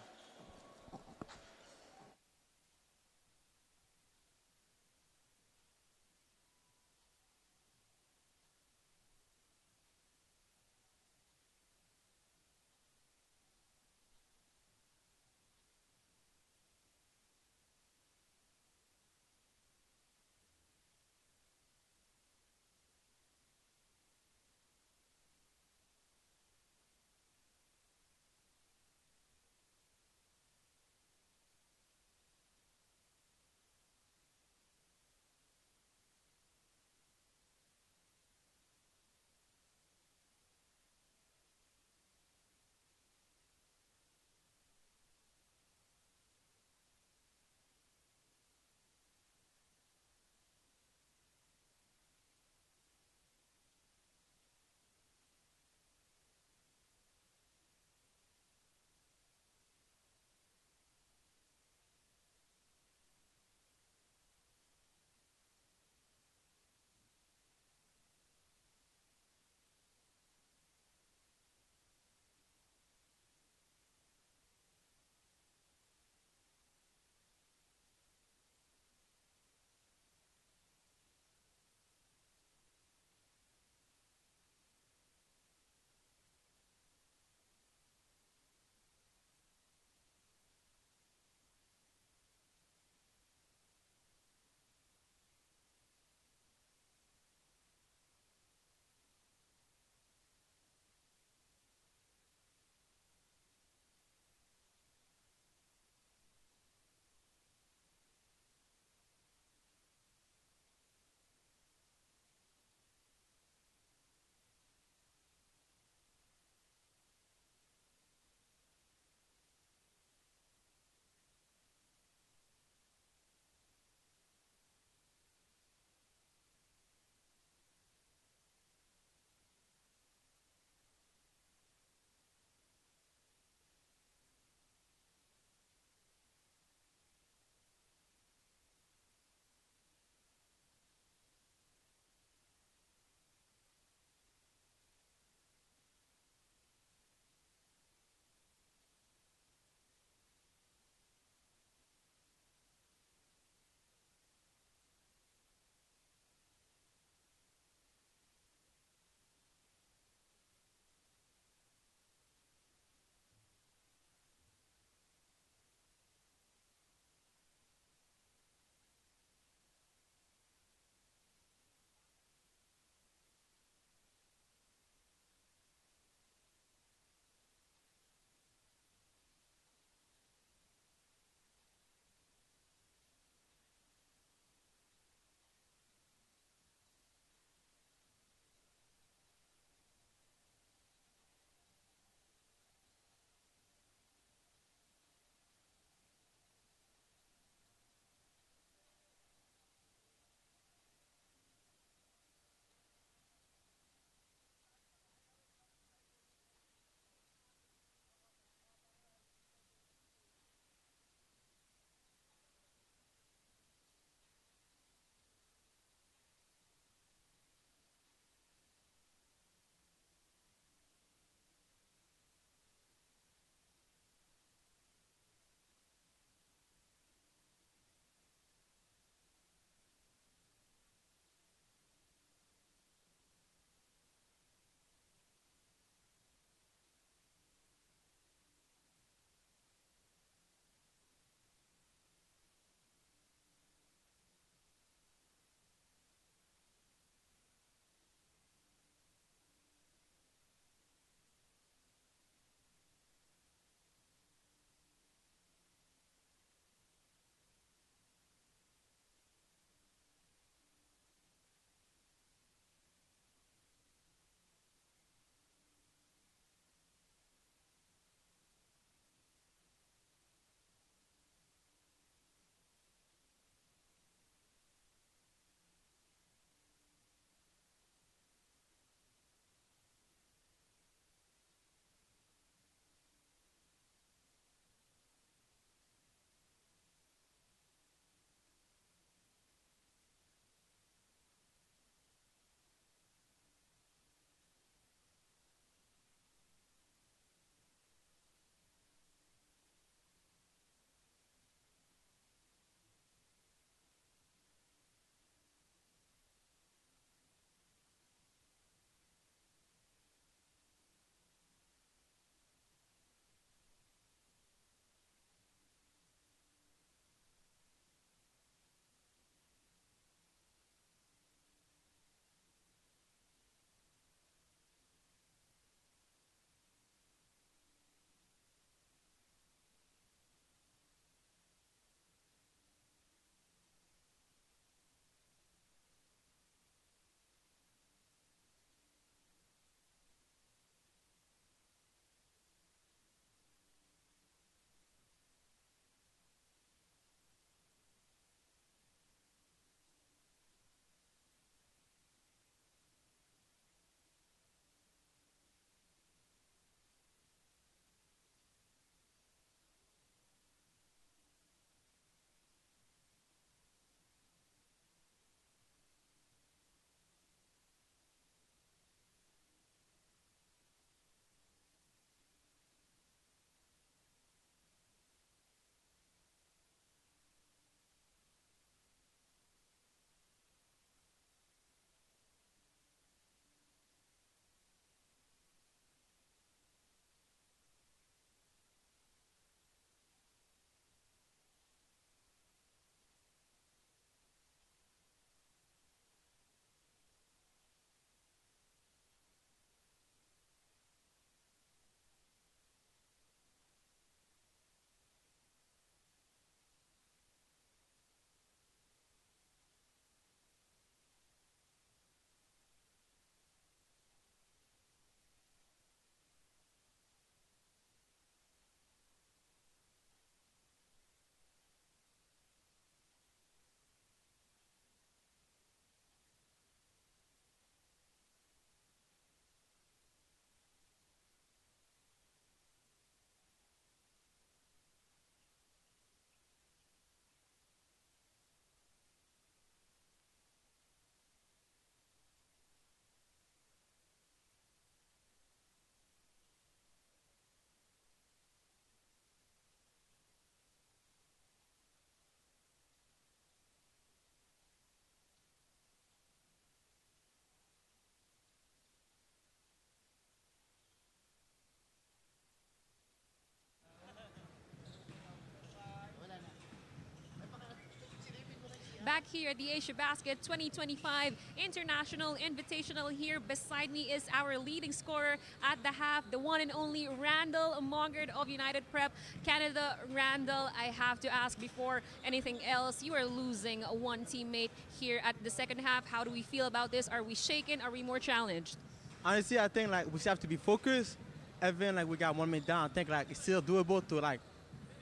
back here at the Asiabasket 2025 International Invitational. Here beside me is our leading scorer at the half, the one and only Randall Mongard of United Prep Canada. Randall, I have to ask before anything else, you are losing one teammate here at the second half. How do we feel about this? Are we shaken? Are we more challenged? Honestly, I think like we still have to be focused. Even like we got one minute down, I think like it's still doable to like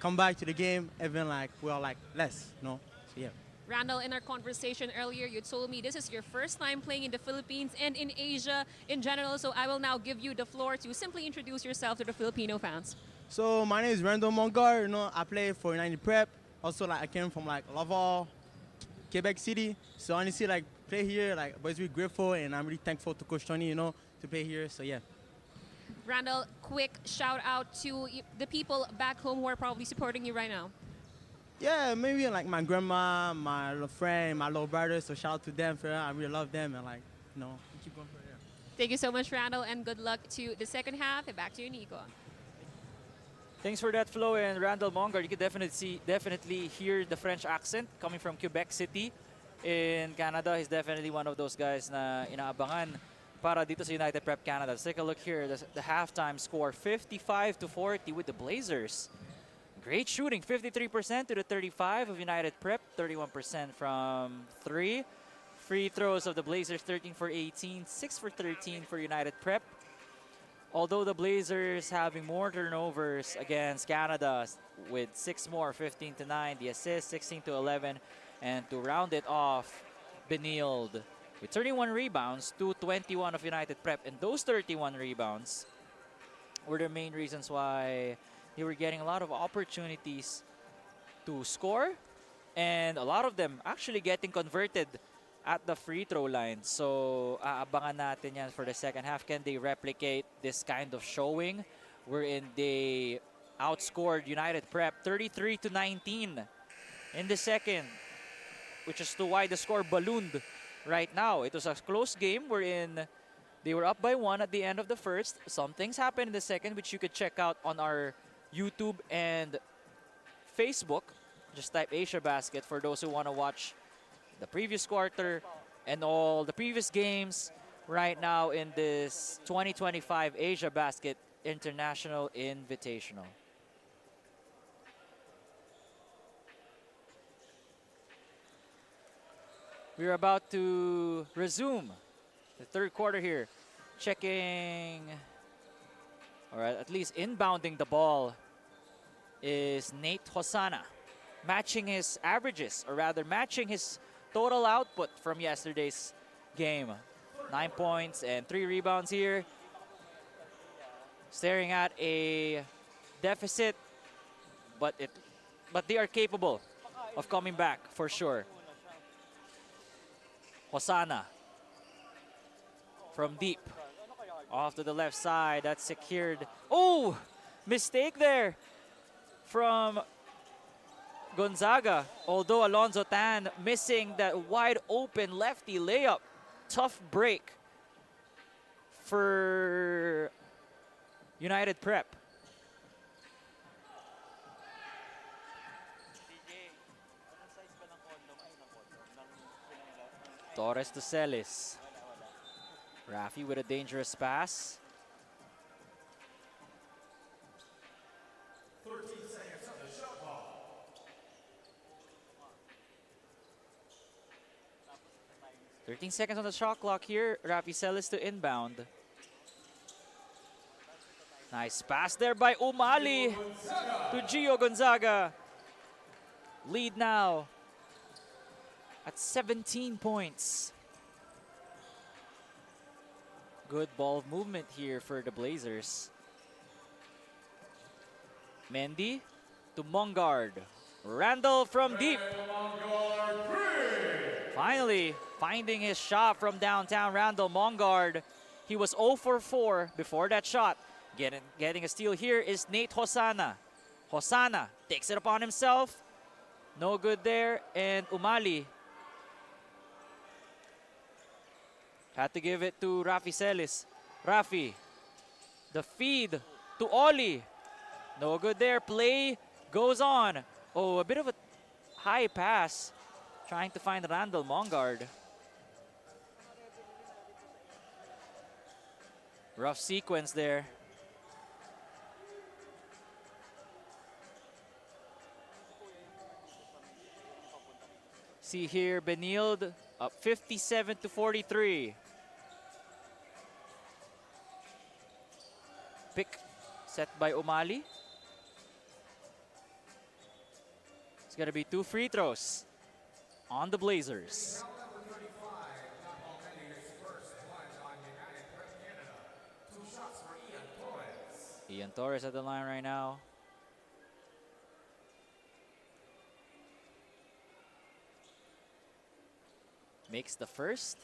come back to the game. Even like we are like less, you know. So yeah. Randall, in our conversation earlier, you told me this is your first time playing in the Philippines and in Asia in general. So I will now give you the floor to simply introduce yourself to the Filipino fans. So my name is Randall Mongar. You know, I play for United Prep. Also, like I came from like Laval, Quebec City. So honestly, like play here, like but it's really grateful, and I'm really thankful to Coach Tony, you know, to play here. So yeah. Randall, quick shout out to the people back home who are probably supporting you right now. Yeah, maybe like my grandma, my little friend, my little brother. So shout out to them for that. I really love them, and like you know, keep going for it. Thank you so much, Randall, and good luck to the second half. And back to you, Nico. Thanks for that, Flo and Randall Mongard. You can definitely hear the French accent coming from Quebec City in Canada. He's definitely one of those guys na inaabangan para dito sa United Prep Canada. Let's take a look here. The halftime score, 55-40 with the Blazers. Great shooting, 53% to the 35 of United Prep, 31% from 3. Free throws of the Blazers, 13 for 18, 6 for 13 for United Prep. Although the Blazers having more turnovers against Canada with 6 more, 15-9, the assist 16-11, and to round it off, Benilde with 31 rebounds to 21 of United Prep. And those 31 rebounds were the main reasons why they were getting a lot of opportunities to score, and a lot of them actually getting converted at the free throw line. So aabangan natin yan for the second half. Can they replicate this kind of showing wherein they outscored United Prep 33-19 in the second, which is to why the score ballooned right now. It was a close game wherein they were up by 1 at the end of the first. Some things happened in the second, which you could check out on our YouTube and Facebook. Just type Asiabasket for those who want to watch the previous quarter and all the previous games right now in this 2025 Asiabasket International Invitational. We're about to resume the third quarter here. Checking, all right, at least inbounding the ball is Nate Hosanna, matching his averages, or rather matching his total output from yesterday's game. 9 points and 3 rebounds here. Staring at a deficit, but they are capable of coming back for sure. Hosanna from deep. Off to the left side, that's secured. Oh, mistake there from Gonzaga. Although Alonzo Tan missing that wide open lefty layup. Tough break for United Prep. Torres to Celis. Rafi with a dangerous pass. 13 seconds on the shot clock. Thirteen seconds on the shot clock here. Rafi Celis to inbound. Nice pass there by Umali to Gio Gonzaga. Lead now at 17 points. Good ball movement here for the Blazers. Mendy to Mongard. Randall from deep. Finally finding his shot from downtown. Randall Mongard. He was 0 for 4 before that shot. Getting a steal here is Nate Hosanna. Hosanna takes it upon himself. No good there. And Umali had to give it to Rafi Celis. Rafi, the feed to Oli. No good there. Play goes on. Oh, a bit of a high pass. Trying to find Randall Mongard. Rough sequence there. See here, Benilde up 57-43. Pick set by Umali. It's gonna be 2 free throws on the Blazers. Ian Torres at the line right now. Makes the first.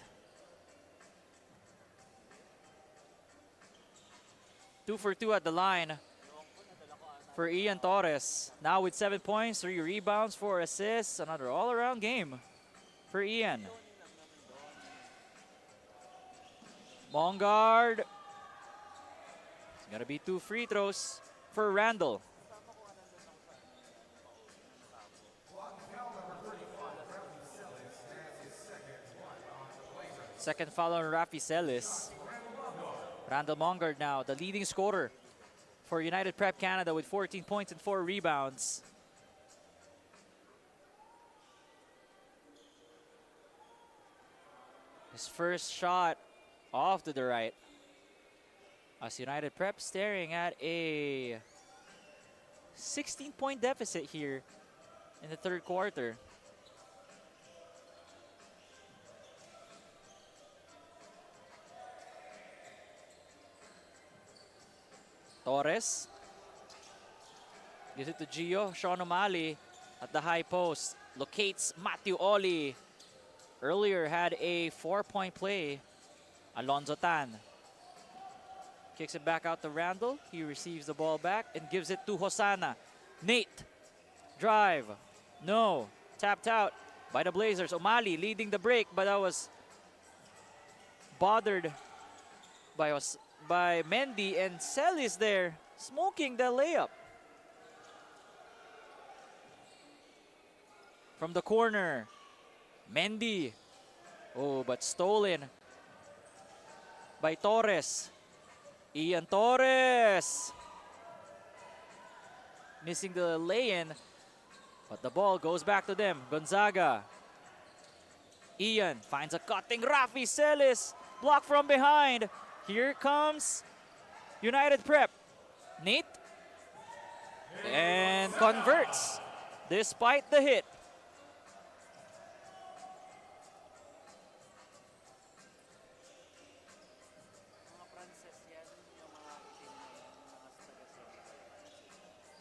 2 for 2 at the line for Ian Torres. Now with 7 points, 3 rebounds, 4 assists. Another all-around game for Ian. Mongard. It's gonna be 2 free throws for Randall. Second foul on Rafi Celis. Randall Mongard now, the leading scorer for United Prep Canada with 14 points and 4 rebounds. His first shot off to the right. As United Prep staring at a 16-point deficit here in the third quarter. Torres gives it to Gio. Sean O'Malley at the high post locates Matthew Oli. Earlier had a 4-point play. Alonzo Tan kicks it back out to Randall. He receives the ball back and gives it to Hosanna. Nate, drive, no, tapped out by the Blazers. O'Malley leading the break, but that was bothered by Mendy, and Celis there smoking the layup. From the corner, Mendy. Oh, but stolen by Torres. Ian Torres missing the lay-in, but the ball goes back to them. Gonzaga. Ian finds a cutting Rafi Celis. Block from behind. Here comes United Prep. Nate. And converts despite the hit.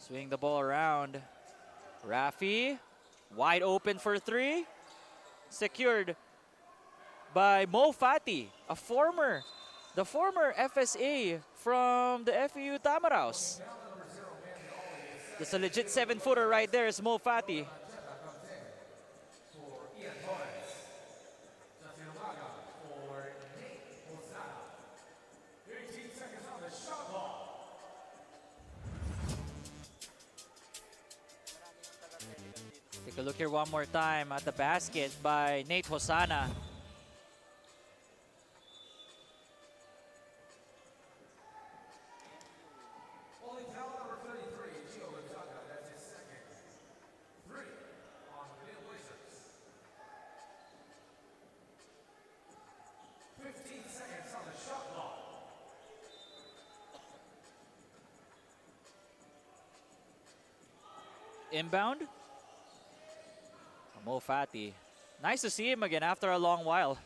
Swing the ball around. Rafi, wide open for 3. Secured by Mo Fati, the former FSA from the FEU Tamaraos. That's a legit 7-footer right there, is Mo Fati. Take a look here one more time at the basket by Nate Hosanna. Inbound. Mo Fati. Nice to see him again after a long while.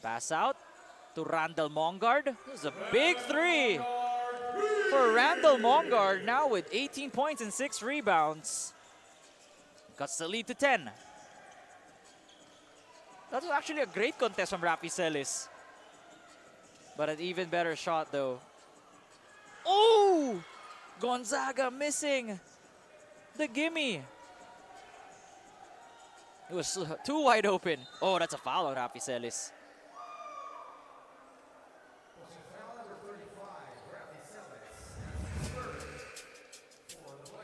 Pass out to Randall Mongard. This is a big 3 for Randall Mongard, now with 18 points and 6 rebounds. Cuts the lead to 10. That was actually a great contest from Rafi Celis. But an even better shot though. Oh! Gonzaga missing the gimme. It was too wide open. Oh, that's a foul on Rafi Celis.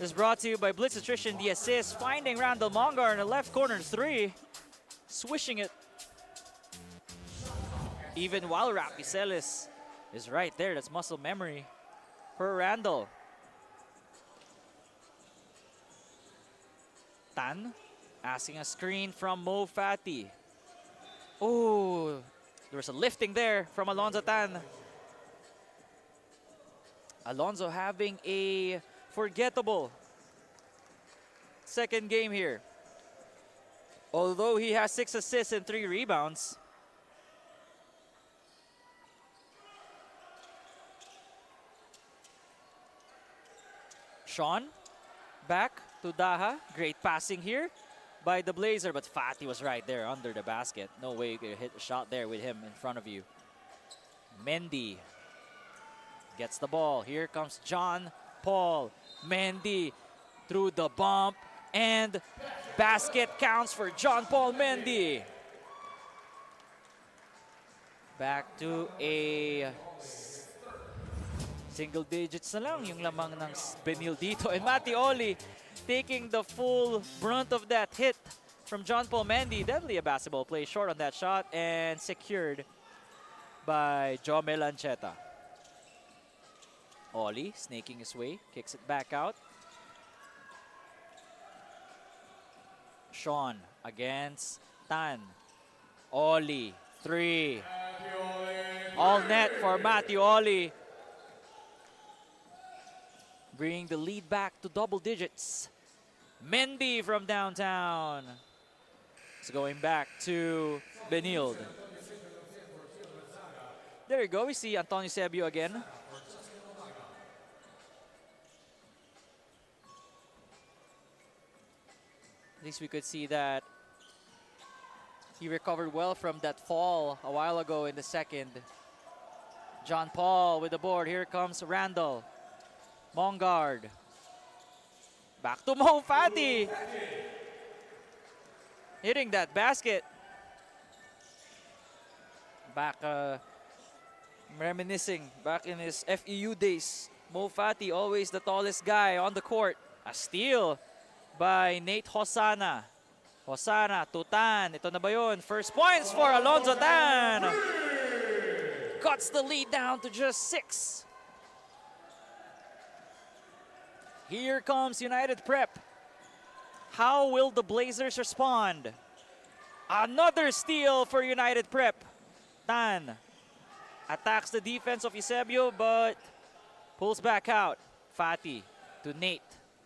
is brought to you by Blitz Nutrition, the assist, finding Randall Mongar in the left corner 3, swishing it. Even while Rapicelis is right there, that's muscle memory for Randall. Tan asking a screen from Mo Fati. Oh, there was a lifting there from Alonzo Tan. Alonzo having a forgettable second game here. Although he has 6 assists and 3 rebounds. Sean back to Daha. Great passing here by the Blazer, but Fati was right there under the basket. No way you could hit a shot there with him in front of you. Mendy gets the ball. Here comes John Paul. Mendy through the bump, and basket counts for John Paul Mendy. Back to a single digits na lang yung lamang ng Benilde dito. And Mattioli taking the full brunt of that hit from John Paul Mendy. Definitely a basketball play, short on that shot, and secured by Jome Lancheta. Oli snaking his way, kicks it back out. Sean against Tan. Oli, 3. All net for Mattioli. Bringing the lead back to double digits. Mendy from downtown. It's going back to Benilde. There you go. We see Antonio Sebio again. At least we could see that he recovered well from that fall a while ago in the second. John Paul with the board. Here comes Randall. Mongard. Back to Mo Fati. Hitting that basket. Back reminiscing back in his FEU days. Mo Fati, always the tallest guy on the court. A steal by Nate Hosana. Hosana to Tan. Ito na ba yun? First points for Alonzo Tan. Cuts the lead down to just 6. Here comes United Prep. How will the Blazers respond? Another steal for United Prep. Tan attacks the defense of Eusebio, but pulls back out. Fati to Nate.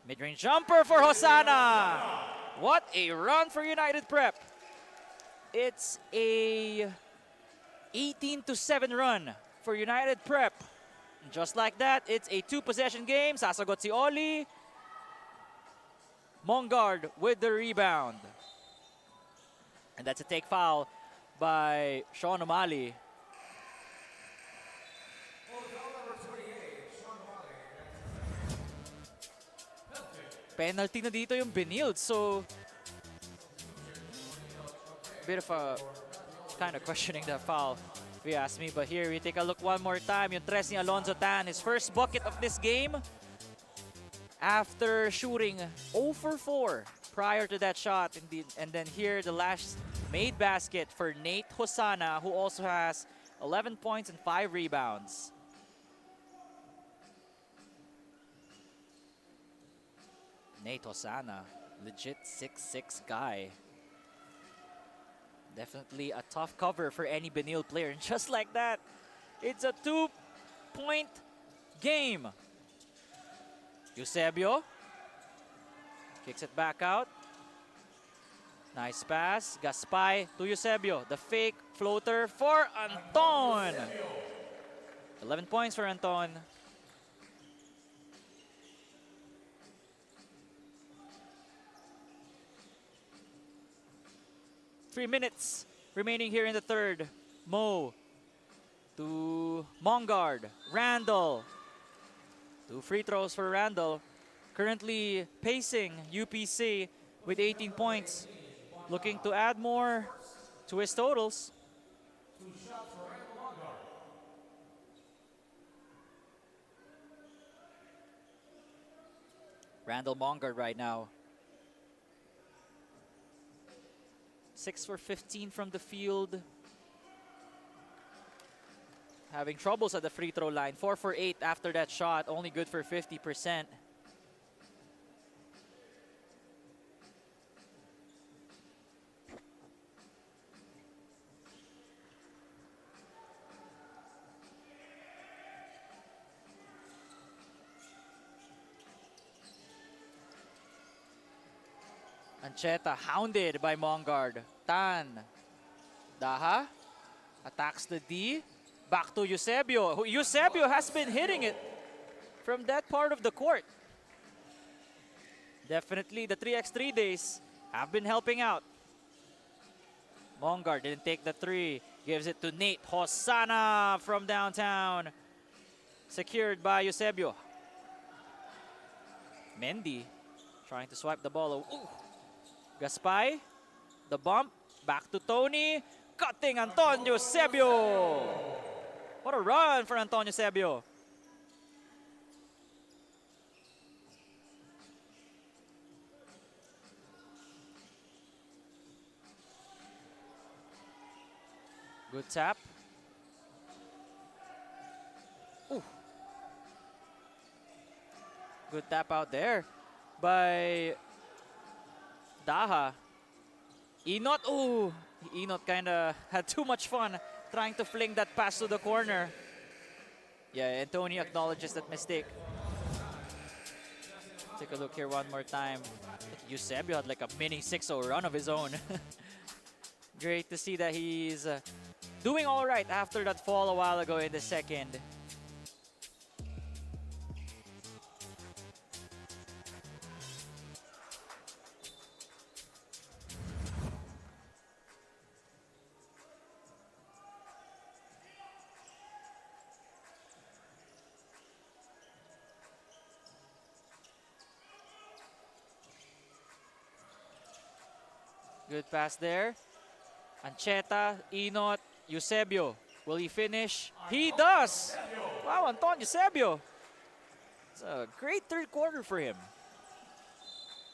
Mid-range jumper for Hosana. What a run for United Prep. It's a 18-7 run for United Prep. Just like that, it's a 2-possession game. Sasagot si Oli. Mongard with the rebound. And that's a take foul by Sean O'Malley. Penalty na dito yung Benilde, so bit of a kind of questioning that foul, if you ask me. But here we take a look one more time. Yung tres ni Alonzo Tan, his first bucket of this game after shooting 0 for 4 prior to that shot. And then here the last made basket for Nate Hosana, who also has 11 points and 5 rebounds. Nate Hosana, legit 6'6" guy. Definitely a tough cover for any Benilde player. And just like that, it's a 2-point game. Eusebio kicks it back out. Nice pass. Gaspay to Eusebio. The fake floater for Anton. 11 points for Anton. Three minutes remaining here in the third. Mo to Mongard. Randall. 2 free throws for Randall. Currently pacing UPC with 18 points. Looking to add more to his totals. Randall Mongard right now. 6 for 15 from the field. Having troubles at the free throw line. 4 for 8 after that shot. Only good for 50%. Ancheta hounded by Mongard. Tan. Daha attacks the D. Back to Eusebio. Eusebio has been hitting it from that part of the court. Definitely the 3x3 days have been helping out. Mongard didn't take the 3. Gives it to Nate Hosanna from downtown. Secured by Eusebio. Mendy trying to swipe the ball. Ooh. Gaspay, the bump, back to Tony, cutting Antonio Eusebio. What a run for Antonio Eusebio. Good tap. Ooh. Good tap out there by Daha. Enot, ooh. Enot kind of had too much fun trying to fling that pass to the corner. Yeah, and Tony acknowledges that mistake. Take a look here one more time. Eusebio had like a mini 6-0 run of his own. Great to see that he's doing all right after that fall a while ago in the second. Good pass there. Ancheta, Enot, Eusebio. Will he finish? He does! Wow, Antonio Eusebio. It's a great third quarter for him.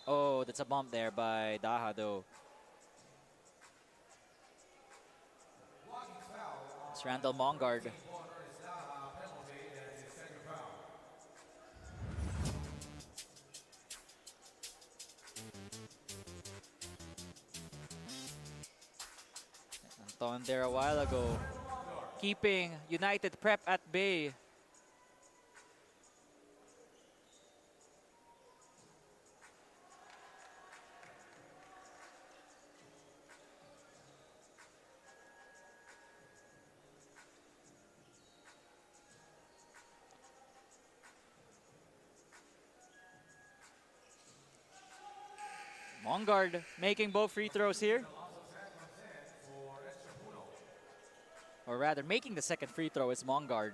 Oh, that's a bump there by Daha though. It's Randall Mongard. On there a while ago, keeping United Prep at bay. Mongard making both free throws here. Or rather, making the second free throw is Mongard.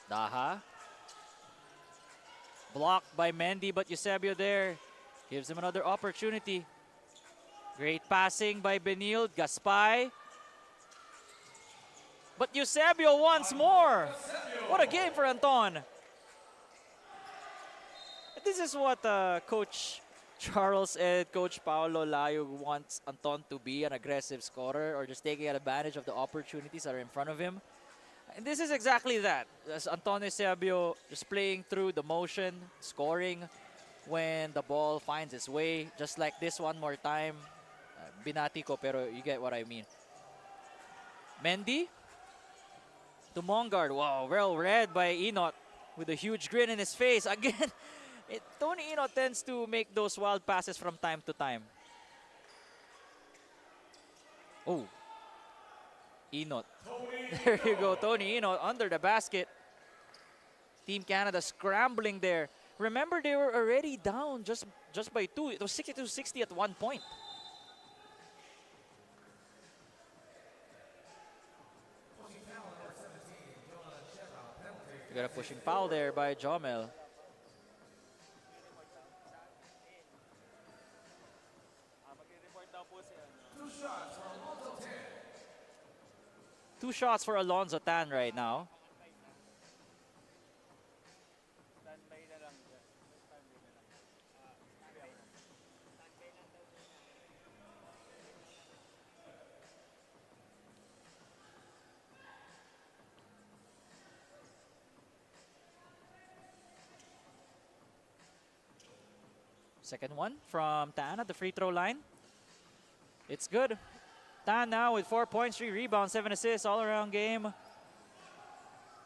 Daha. Blocked by Mendy, but Eusebio there gives him another opportunity. Great passing by Benilde. Gaspay. But Eusebio once more. What a game for Anton. This is what Coach Charles and Coach Paolo Layo wants Anton to be, an aggressive scorer or just taking advantage of the opportunities that are in front of him. And this is exactly that. As Anton Eusebio just playing through the motion, scoring when the ball finds its way. Just like this one more time. Binati ko pero you get what I mean. Mendy. To Mongard. Wow, well read by Enot with a huge grin in his face. Again, Tony Enot tends to make those wild passes from time to time. Oh. Enot. There you go, Tony Enot under the basket. Team Canada scrambling there. Remember, they were already down just by 2. It was 62-60 at one point. We got a pushing foul there by Jomel. 2 shots for Alonzo Tan right now. Second one from Tan at the free throw line. It's good. Tan now with 4 points, 3 rebounds, 7 assists, all around game.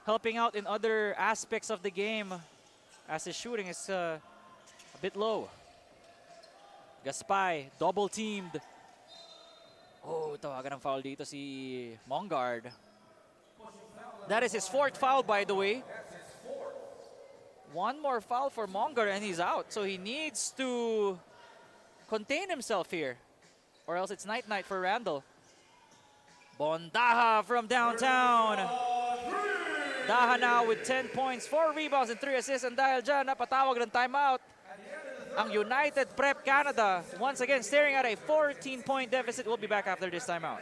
Helping out in other aspects of the game as his shooting is a bit low. Gaspay, double teamed. Oh, tawagan ng foul dito si Mongard. That is his 4th foul, by the way. One more foul for Mongard and he's out. So he needs to contain himself here, or else it's night-night for Randall. Bondaha from downtown. Daha now with 10 points, 4 rebounds, and 3 assists. And dahil dyan, napatawag ng timeout ang United Prep Canada. Once again, staring at a 14-point deficit. We'll be back after this timeout.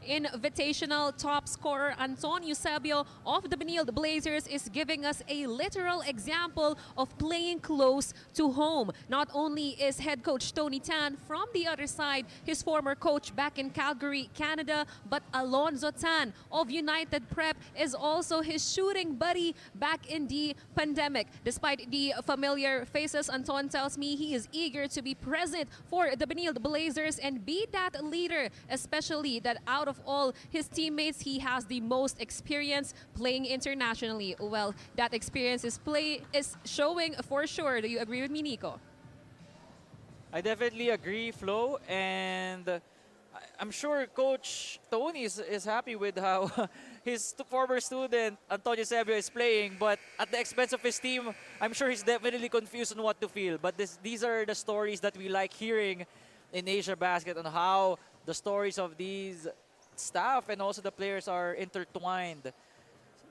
Invitational top scorer Antonio Sabio of the Benilde Blazers is giving us a literal example of playing close to home. Not only is head coach Tony Tan from the other side, his former coach back in Calgary, Canada, but Alonzo Tan of United Prep is also his shooting buddy back in the pandemic. Despite the familiar faces, Anton tells me he is eager to be present for the Benilde Blazers and be that leader, especially that out of all his teammates, he has the most experience playing internationally. Well, that experience is showing for sure. Do you agree with me, Nico? I definitely agree, Flo, and I'm sure Coach Tony is happy with how his former student Antonio Sebio is playing, but at the expense of his team, I'm sure he's definitely confused on what to feel. But these are the stories that we like hearing in Asiabasket, on how the stories of these staff and also the players are intertwined.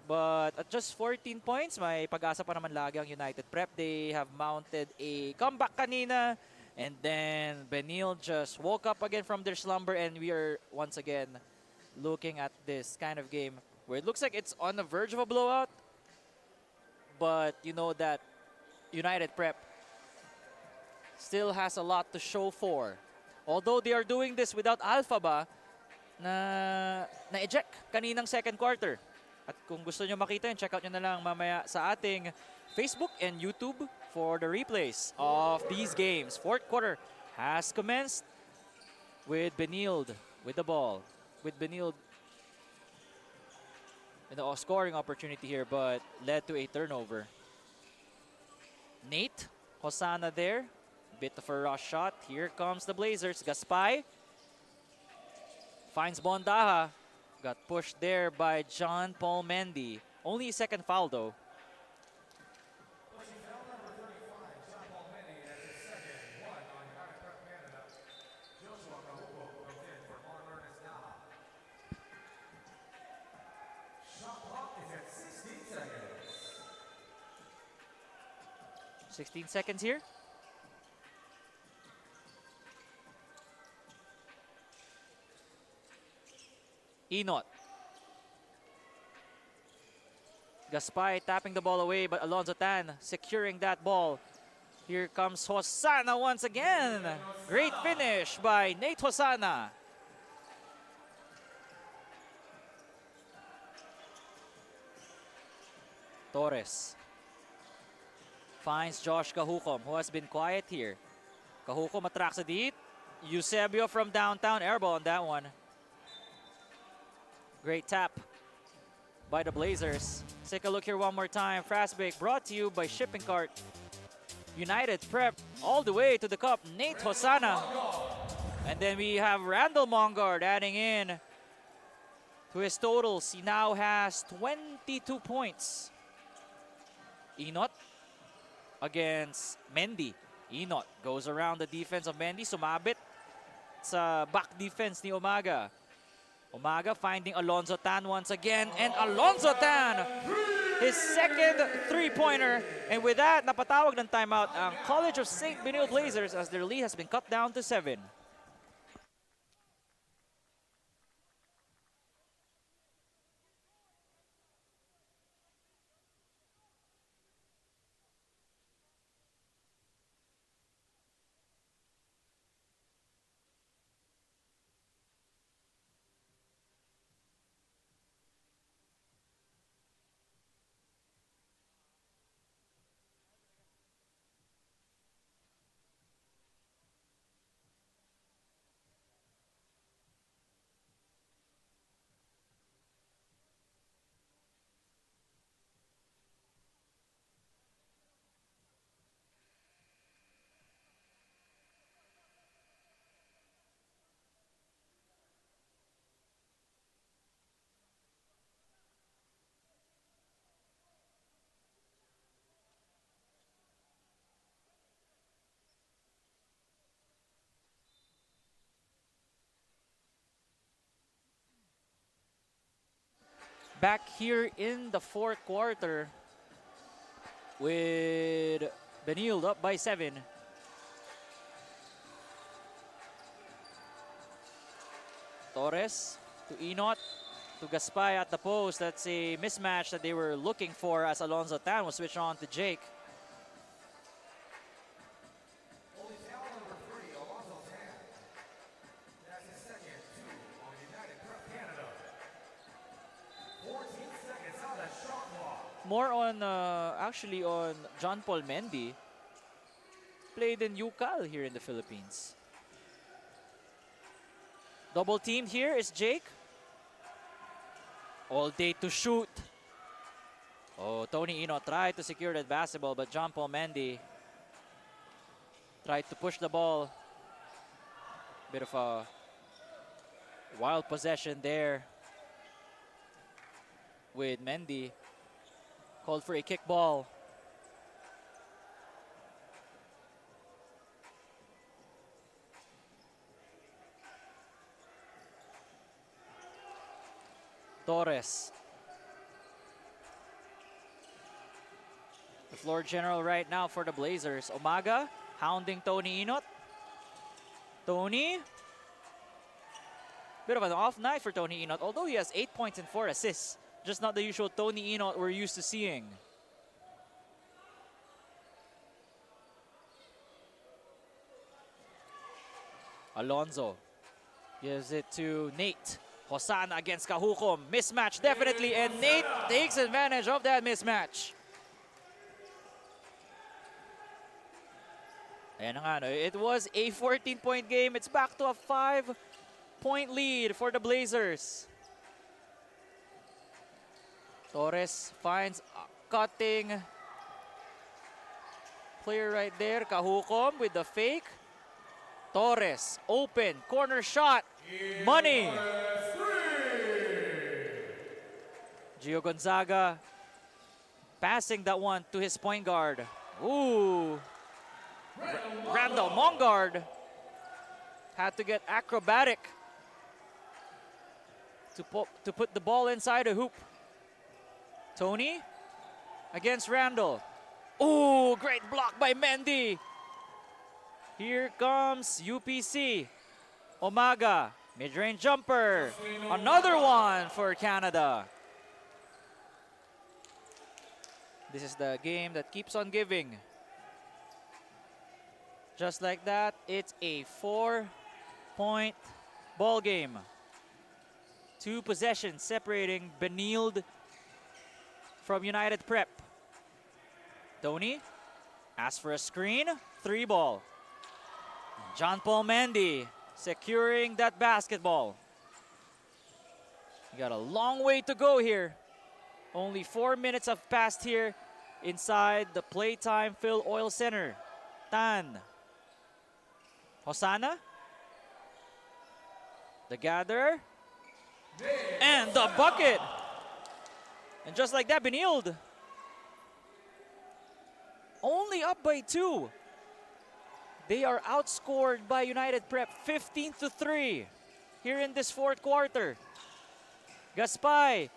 But at just 14 points, may pag-asa pa naman lagi ang United Prep. They have mounted a comeback kanina, and then Benilde just woke up again from their slumber, and we are once again looking at this kind of game where it looks like it's on the verge of a blowout. But you know that United Prep still has a lot to show for. Although they are doing this without Alphaba na-eject kaninang second quarter. At kung gusto nyo makita yun, check out nyo na lang mamaya sa ating Facebook and YouTube for the replays of these games. Fourth quarter has commenced with Benilde with the ball. With Benilde in the scoring opportunity here, but led to a turnover. Nate Hosanna there. Bit of a rush shot. Here comes the Blazers. Gaspay finds Bondaha. Got pushed there by John Paul Mendy. Only his second foul though. Shot 16 seconds here. Enot. Gaspay tapping the ball away, but Alonzo Tan securing that ball. Here comes Hosanna once again. Great finish by Nate Hosanna. Torres finds Josh Kahukom, who has been quiet here. Kahukom attracts a deep. Eusebio from downtown, airball on that one. Great tap by the Blazers. Let's take a look here one more time. Fast break brought to you by Shipping Cart. United Prep all the way to the cup. Nate Hosanna. And then we have Randall Mongard adding in to his totals. He now has 22 points. Enot against Mendy. Enot goes around the defense of Mendy. Sumabit sa back defense ni Umaga. Umaga finding Alonzo Tan once again, and Alonzo Tan his second three-pointer. And with that, napatawag ng timeout ang College of St. Benilde Blazers as their lead has been cut down to 7. Back here in the fourth quarter with Benilde up by 7. Torres to Inot to Gaspay at the post. That's a mismatch that they were looking for as Alonzo Tan was switched on to Jake. More on, actually on John Paul Mendy. Played in UCAL here in the Philippines. Double teamed here is Jake. All day to shoot. Oh, Tony Ino tried to secure that basketball, but John Paul Mendy tried to push the ball. Bit of a wild possession there with Mendy. Called for a kickball. Torres. The floor general right now for the Blazers. Umaga hounding Tony Inot. Tony. Bit of an off night for Tony Inot, although he has 8 points and 4 assists. Just not the usual Tony Inot we're used to seeing. Alonzo gives it to Nate. Hosanna against Kahukom. Mismatch definitely, and Nate takes advantage of that mismatch. Ayan nga, no? It was a 14-point game. It's back to a 5-point lead for the Blazers. Torres finds a cutting player right there. Kahukom with the fake. Torres, open, corner shot, money. Gio Gonzaga passing that one to his point guard. Ooh. Randall Mongard had to get acrobatic to put the ball inside a hoop. Tony against Randall. Ooh, great block by Mendy. Here comes UPC. Umaga, mid-range jumper. Another one for Canada. This is the game that keeps on giving. Just like that, it's a 4-point ball game. 2 possessions separating Benilde from United Prep. Tony asks for a screen, 3 ball. John Paul Mendy securing that basketball. You got a long way to go here. Only 4 minutes have passed here inside the Playtime FilOil Center. Tan. Hosanna. The gather. And the bucket. And just like that, Benilde only up by 2. They are outscored by United Prep 15-3 here in this fourth quarter. Gaspay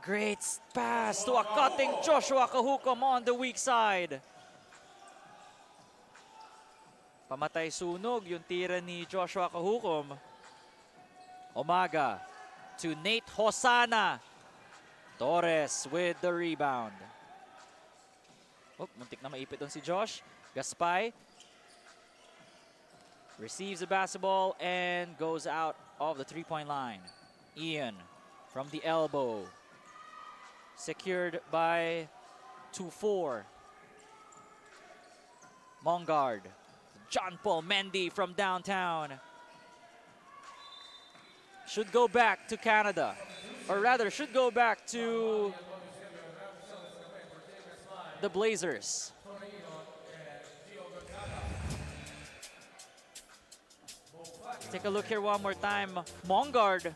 Great pass to a cutting Joshua Kahukom on the weak side. Pamatay sunog yung tira ni Joshua Kahukom. Umaga to Nate Hosana. Torres with the rebound. Oh, muntik na maipit doon si Josh. Gaspay receives the basketball and goes out of the three-point line. Ian from the elbow. Secured by 2-4. Mongard. John Paul Mendy from downtown. Should go back to Canada. Or rather, should go back to the Blazers. Take a look here one more time. Mongard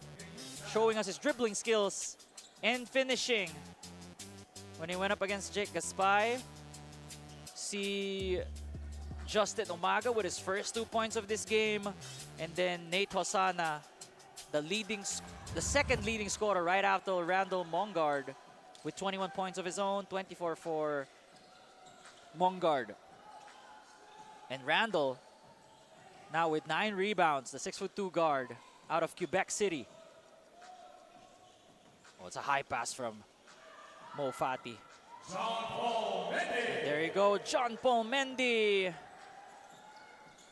showing us his dribbling skills and finishing. When he went up against Jake Gaspay, see Justin Umaga with his first 2 points of this game, and then Nate Hosana, the second leading scorer right after Randall Mongard with 21 points of his own, 24 for Mongard. And Randall now with 9 rebounds, the 6'2" guard out of Quebec City. Oh, it's a high pass from Mo Fati. There you go, John Paul Mendy.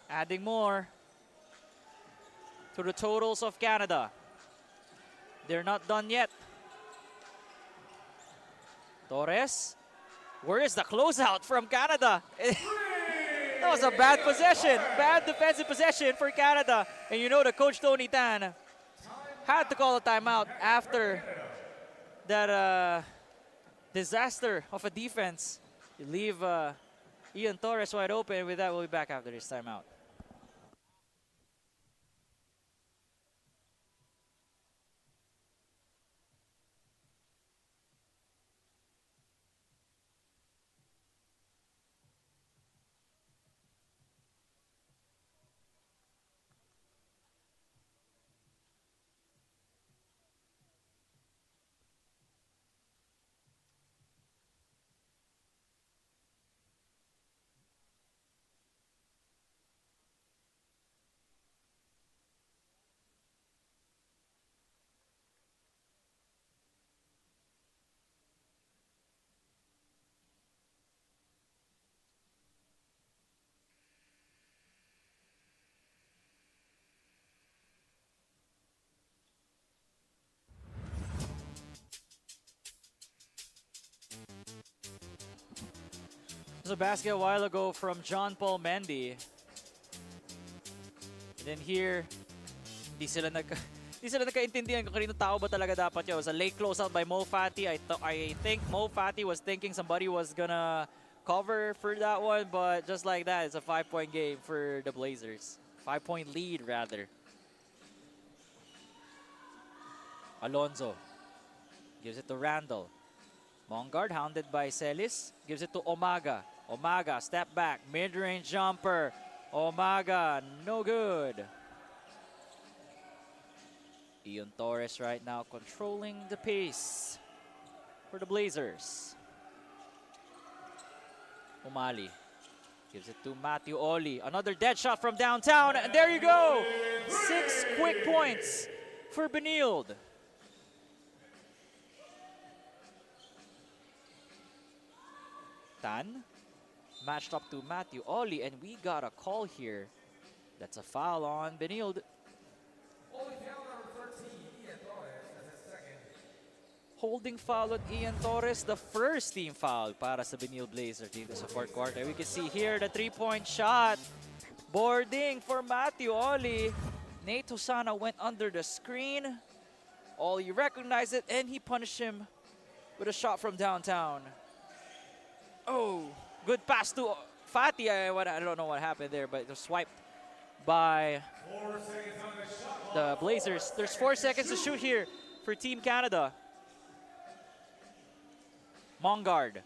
Adding more to the totals of Canada. They're not done yet. Torres. Where is the closeout from Canada? That was a bad possession. Bad defensive possession for Canada. And you know that Coach Tony Tan had to call a timeout after that disaster of a defense. You leave Ian Torres wide open. With that, we'll be back after this timeout. There's a basket a while ago from John Paul Mendy. And then here, di sila nagkaintindihan kung kanino tao ba talaga dapat yun. It was a late closeout by Mo Fati. I think Mo Fati was thinking somebody was gonna cover for that one, but just like that, it's a 5-point game for the Blazers. 5-point lead, rather. Alonzo gives it to Randall. Mongard, hounded by Celis, gives it to Umaga. Umaga, step back, mid-range jumper. Umaga, no good. Ian Torres right now controlling the pace for the Blazers. Umali gives it to Matthew Oli. Another dead shot from downtown, and there you go. 6 quick points for Benilde. Tan matched up to Matthew Oli, and we got a call here. That's a foul on Benilde. Holding foul on Ian Torres, the first team foul para sa Benilde Blazers dito sa fourth quarter. We can see here the 3-point shot. Boarding for Matthew Oli. Nate Hosana went under the screen. Oli recognized it, and he punished him with a shot from downtown. Oh, good pass to Fati. I don't know what happened there, but it was swiped by the Blazers. There's 4 seconds to shoot here for Team Canada. Mongard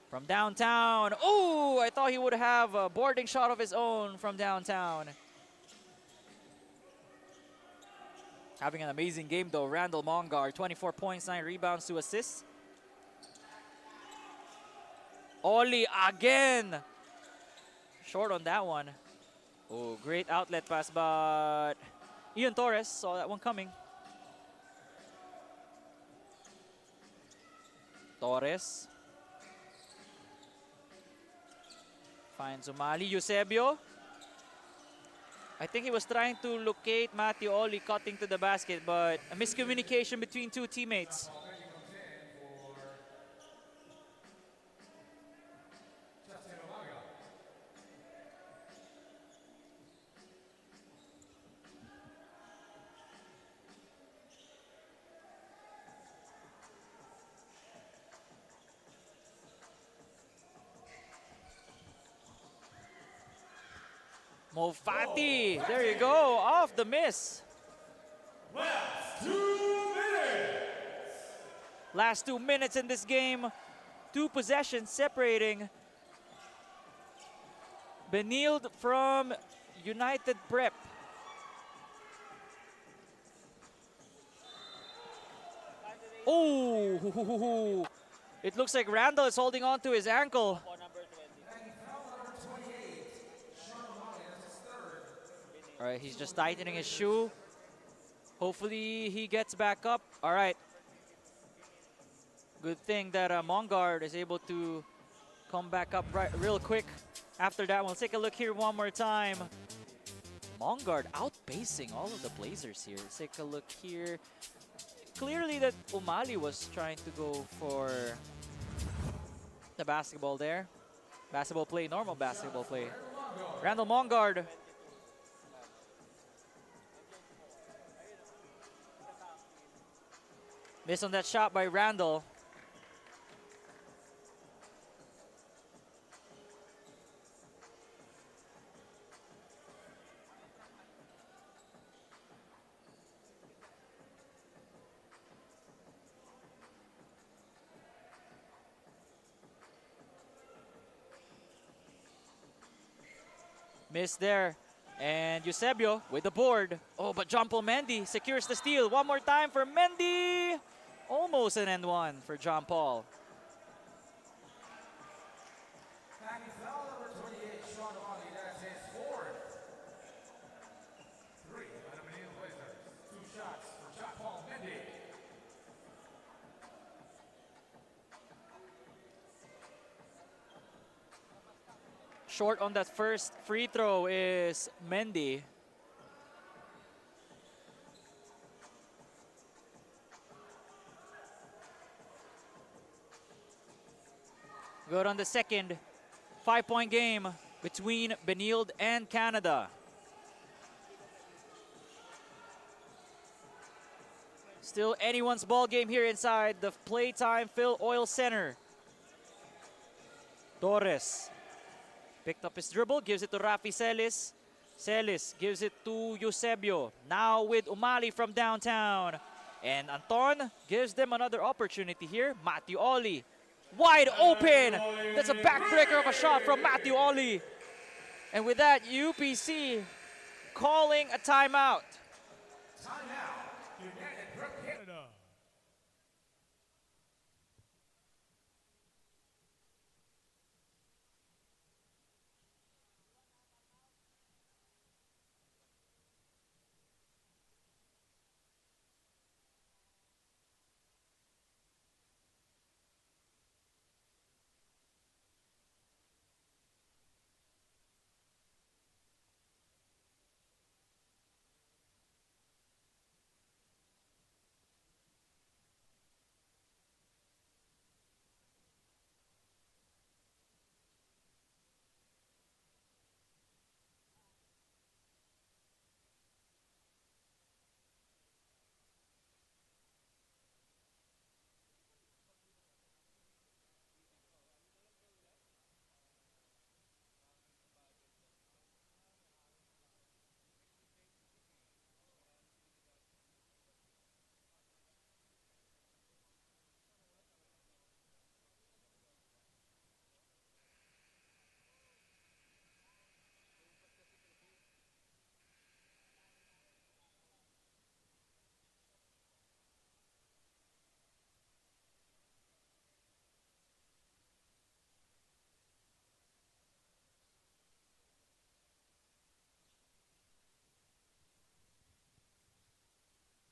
from downtown. Oh, I thought he would have a boarding shot of his own from downtown. Having an amazing game though. Randall Mongar, 24 points, 9 rebounds, 2 assists. Oli again. Short on that one. Oh, great outlet pass, but Ian Torres saw that one coming. Torres. Finds Umali. Eusebio. I think he was trying to locate Matthew Oli cutting to the basket, but a miscommunication between two teammates. Mofati, there you go, off the miss. Last 2 minutes in this game. 2 possessions separating Benilde from United Prep. Oh, it looks like Randall is holding on to his ankle. All right, he's just tightening his shoe. Hopefully he gets back up. All right. Good thing that Mongard is able to come back up real quick after that one. Let's take a look here one more time. Mongard outpacing all of the Blazers here. Let's take a look here. Clearly that Umali was trying to go for the basketball there. Basketball play, normal basketball play. Randall Mongard. Miss on that shot by Randall. Miss there. And Eusebio with the board. Oh, but John Paul Mendy secures the steal. One more time for Mendy. Almost an end one for John Paul. Short on that first free throw is Mendy. Good on the second. 5-point game between Benilde and Canada. Still anyone's ball game here inside the Playtime FilOil Center. Torres picked up his dribble, gives it to Rafi Celis. Celis gives it to Eusebio. Now with Umali from downtown. And Anton gives them another opportunity here. Matthew Oli. Wide open. That's a backbreaker of a shot from Matthew Oli. And with that, UPC calling a timeout.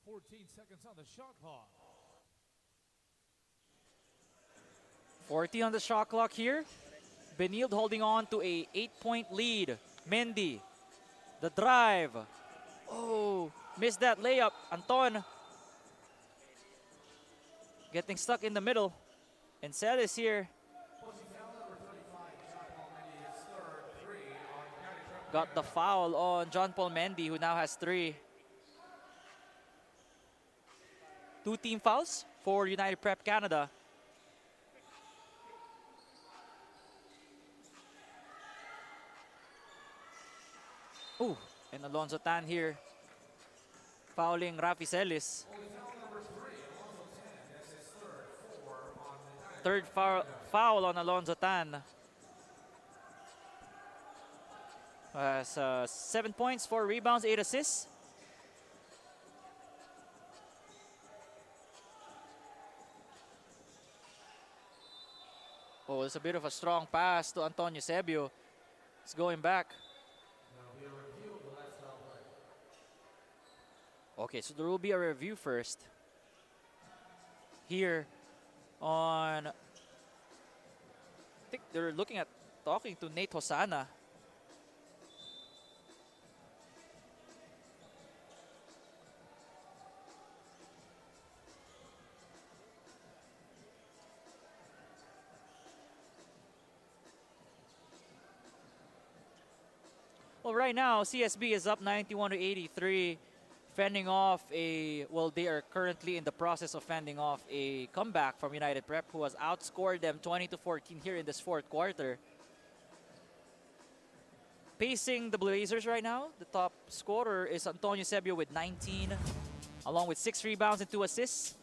14 seconds on the shot clock. 40 on the shot clock here. Benilde holding on to a 8-point lead. Mendy, the drive. Oh, missed that layup. Anton getting stuck in the middle. And Celis here. Got the foul on John Paul Mendy, who now has 3. 2 team fouls for United Prep Canada. Ooh, and Alonzo Tan here fouling Rafi Celis. Third foul on Alonzo Tan. Has 7 points, 4 rebounds, 8 assists. Oh, it's a bit of a strong pass to Antonio Sebio. It's going back. Okay, so there will be a review first. Here on, I think they're looking at talking to Nate Hosana. Well, right now, CSB is up 91 to 83, fending off a, well, they are currently in the process of fending off a comeback from United Prep, who has outscored them 20 to 14 here in this fourth quarter. Pacing the Blazers right now, the top scorer is Antonio Sebio with 19, along with 6 rebounds and 2 assists.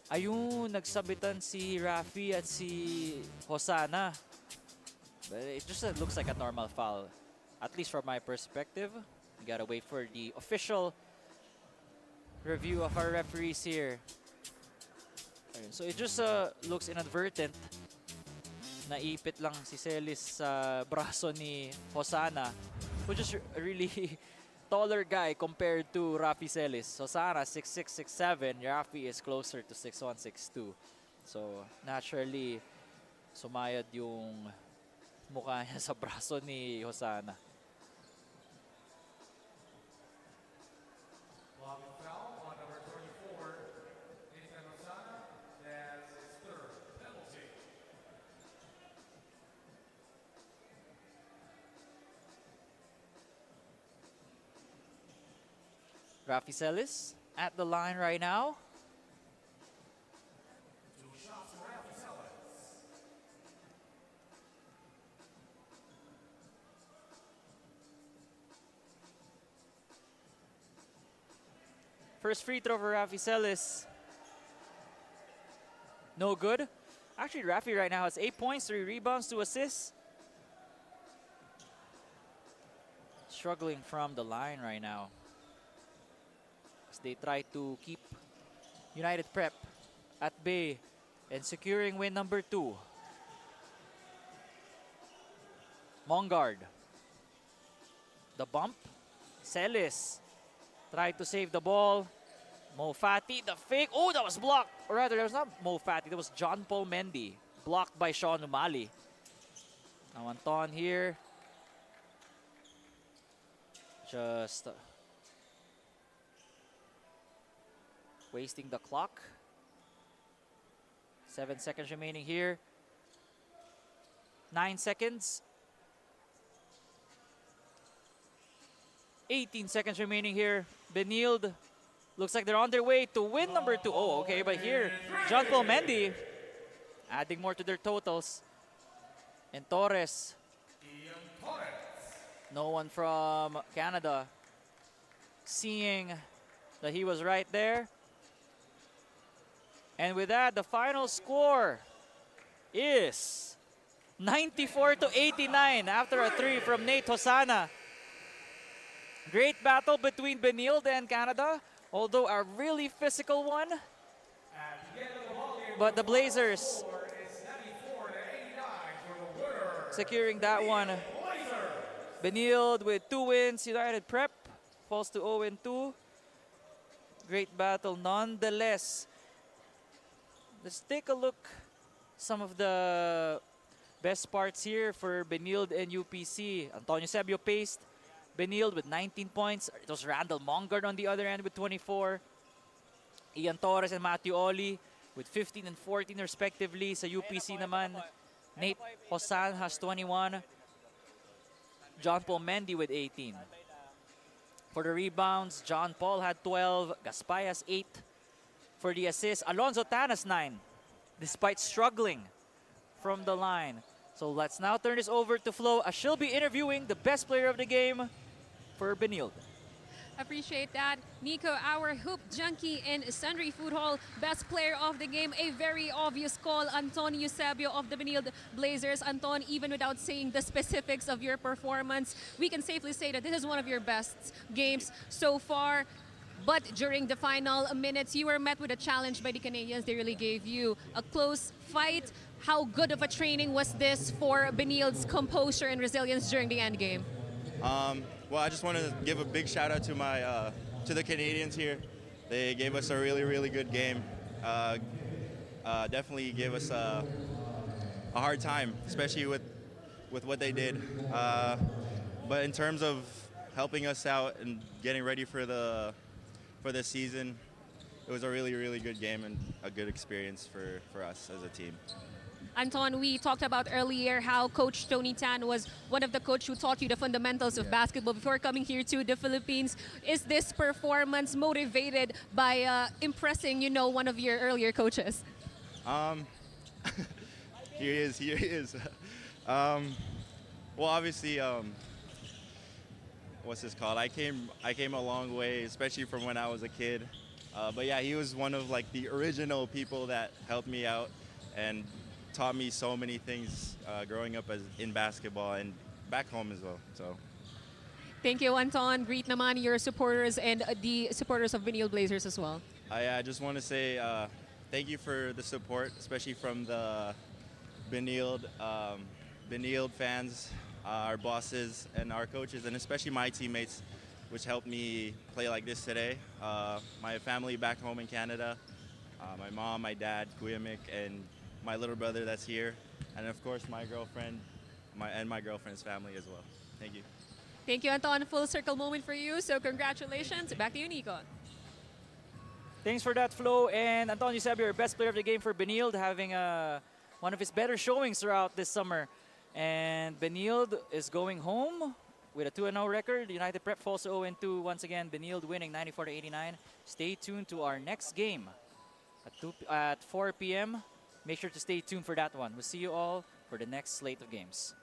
Ayun, nagsabitan si Rafi at si Hosana. But it just looks like a normal foul. At least from my perspective. We gotta wait for the official review of our referees here. Ayun, so it just looks inadvertent. Naipit lang si Celis sa braso ni Hosana, which is a really taller guy compared to Rafi Celis. Hosana 6'6", 6'7". Rafi is closer to 6'1", 6'2". So naturally, sumayad yung mukha niya sa braso ni Hosana. Rafi Celis at the line right now. First free throw for Rafi Celis. No good. Actually, Rafi right now has 8 points, 3 rebounds, 2 assists. Struggling from the line right now, as they try to keep United Prep at bay and securing win number 2. Mongard. The bump. Celis tried to save the ball. Mo Fati, the fake. Oh, that was blocked. Or rather, that was not Mo Fati. That was John Paul Mendy. Blocked by Sean Umali. Now Anton here. Just wasting the clock. 7 seconds remaining here. 9 seconds. 18 seconds remaining here. Benilde looks like they're on their way to win number 2. Oh, okay, but here, John Paul Mendy adding more to their totals. And Torres. No one from Canada seeing that he was right there. And with that, the final score is 94 to 89 after a 3 from Nate Hosana. Great battle between Benilde and Canada, although a really physical one. But the Blazers securing that one. Benilde with 2 wins. United Prep falls to 0-2. Great battle nonetheless. Let's take a look some of the best parts here for Benilde and UPC. Antonio Sebio paced Benilde with 19 points. It was Randall Mongard on the other end with 24. Ian Torres and Matthew Oli with 15 and 14 respectively. Sa UPC naman, Nate Hosan has 21. John Paul Mendy with 18. For the rebounds, John Paul had 12. Gaspay has 8. For the assists, Alonzo Tan has 9, despite struggling from the line. So let's now turn this over to Flo, as she'll be interviewing the best player of the game for Benilde. Appreciate that. Nico, our hoop junkie in Sundry Food Hall, best player of the game, a very obvious call, Antonio Eusebio of the Benilde Blazers. Anton, even without saying the specifics of your performance, we can safely say that this is one of your best games so far. But during the final minutes, you were met with a challenge by the Canadians. They really gave you a close fight. How good of a training was this for Benilde's composure and resilience during the end game? Well, I just want to give a big shout out to to the Canadians here. They gave us a really good game. Definitely gave us a hard time, especially with what they did. But in terms of helping us out and getting ready for this season, it was a really good game and a good experience for us as a team. Anton, we talked about earlier how Coach Tony Tan was one of the coach who taught you the fundamentals of basketball before coming here to the Philippines. Is this performance motivated by impressing, one of your earlier coaches? Here he is. Well, obviously, what's this called? I came a long way, especially from when I was a kid. But yeah, he was one of the original people that helped me out and taught me so many things growing up in basketball and back home as well. So, thank you, Anton. Greet naman your supporters and the supporters of Benilde Blazers as well. I just want to say thank you for the support, especially from the Benilde fans, our bosses, and our coaches, and especially my teammates, which helped me play like this today. My family back home in Canada, my mom, my dad, Kuya Mick, and my little brother that's here, and of course my girlfriend, my girlfriend's family as well. Thank you. Thank you, Anton. Full circle moment for you. So congratulations. Back to you, Nico. Thanks for that, Flo. And Antonio Eusebio, best player of the game for Benilde, having one of his better showings throughout this summer. And Benilde is going home with a 2-0 record. United Prep falls to 0-2 once again. Benilde winning 94-89. Stay tuned to our next game at 4 p.m. Make sure to stay tuned for that one. We'll see you all for the next slate of games.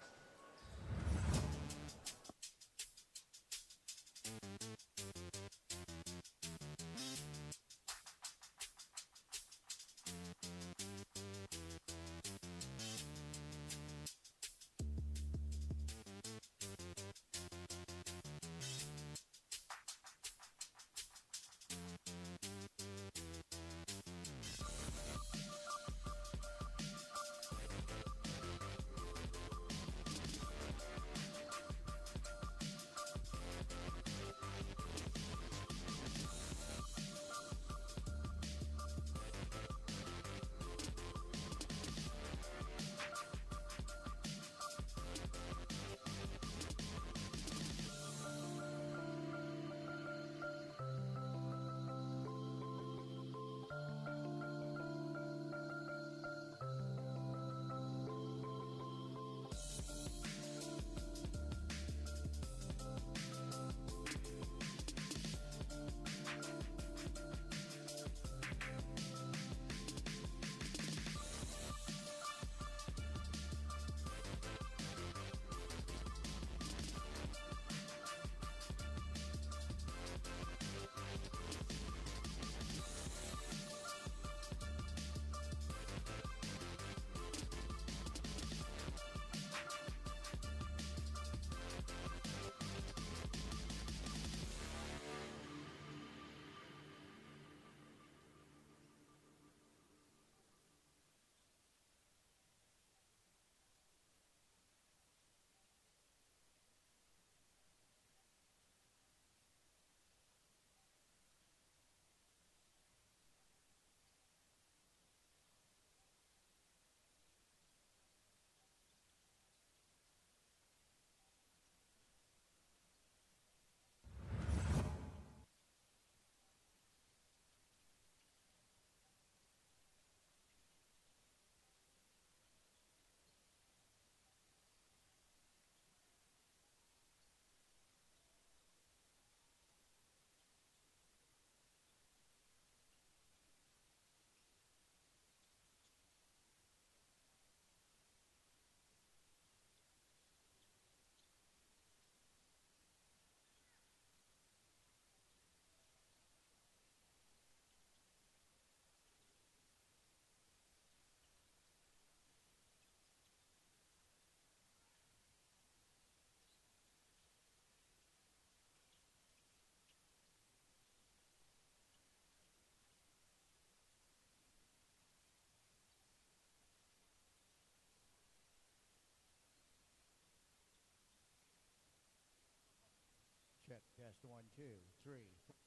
Check. Test 1, 2, 3.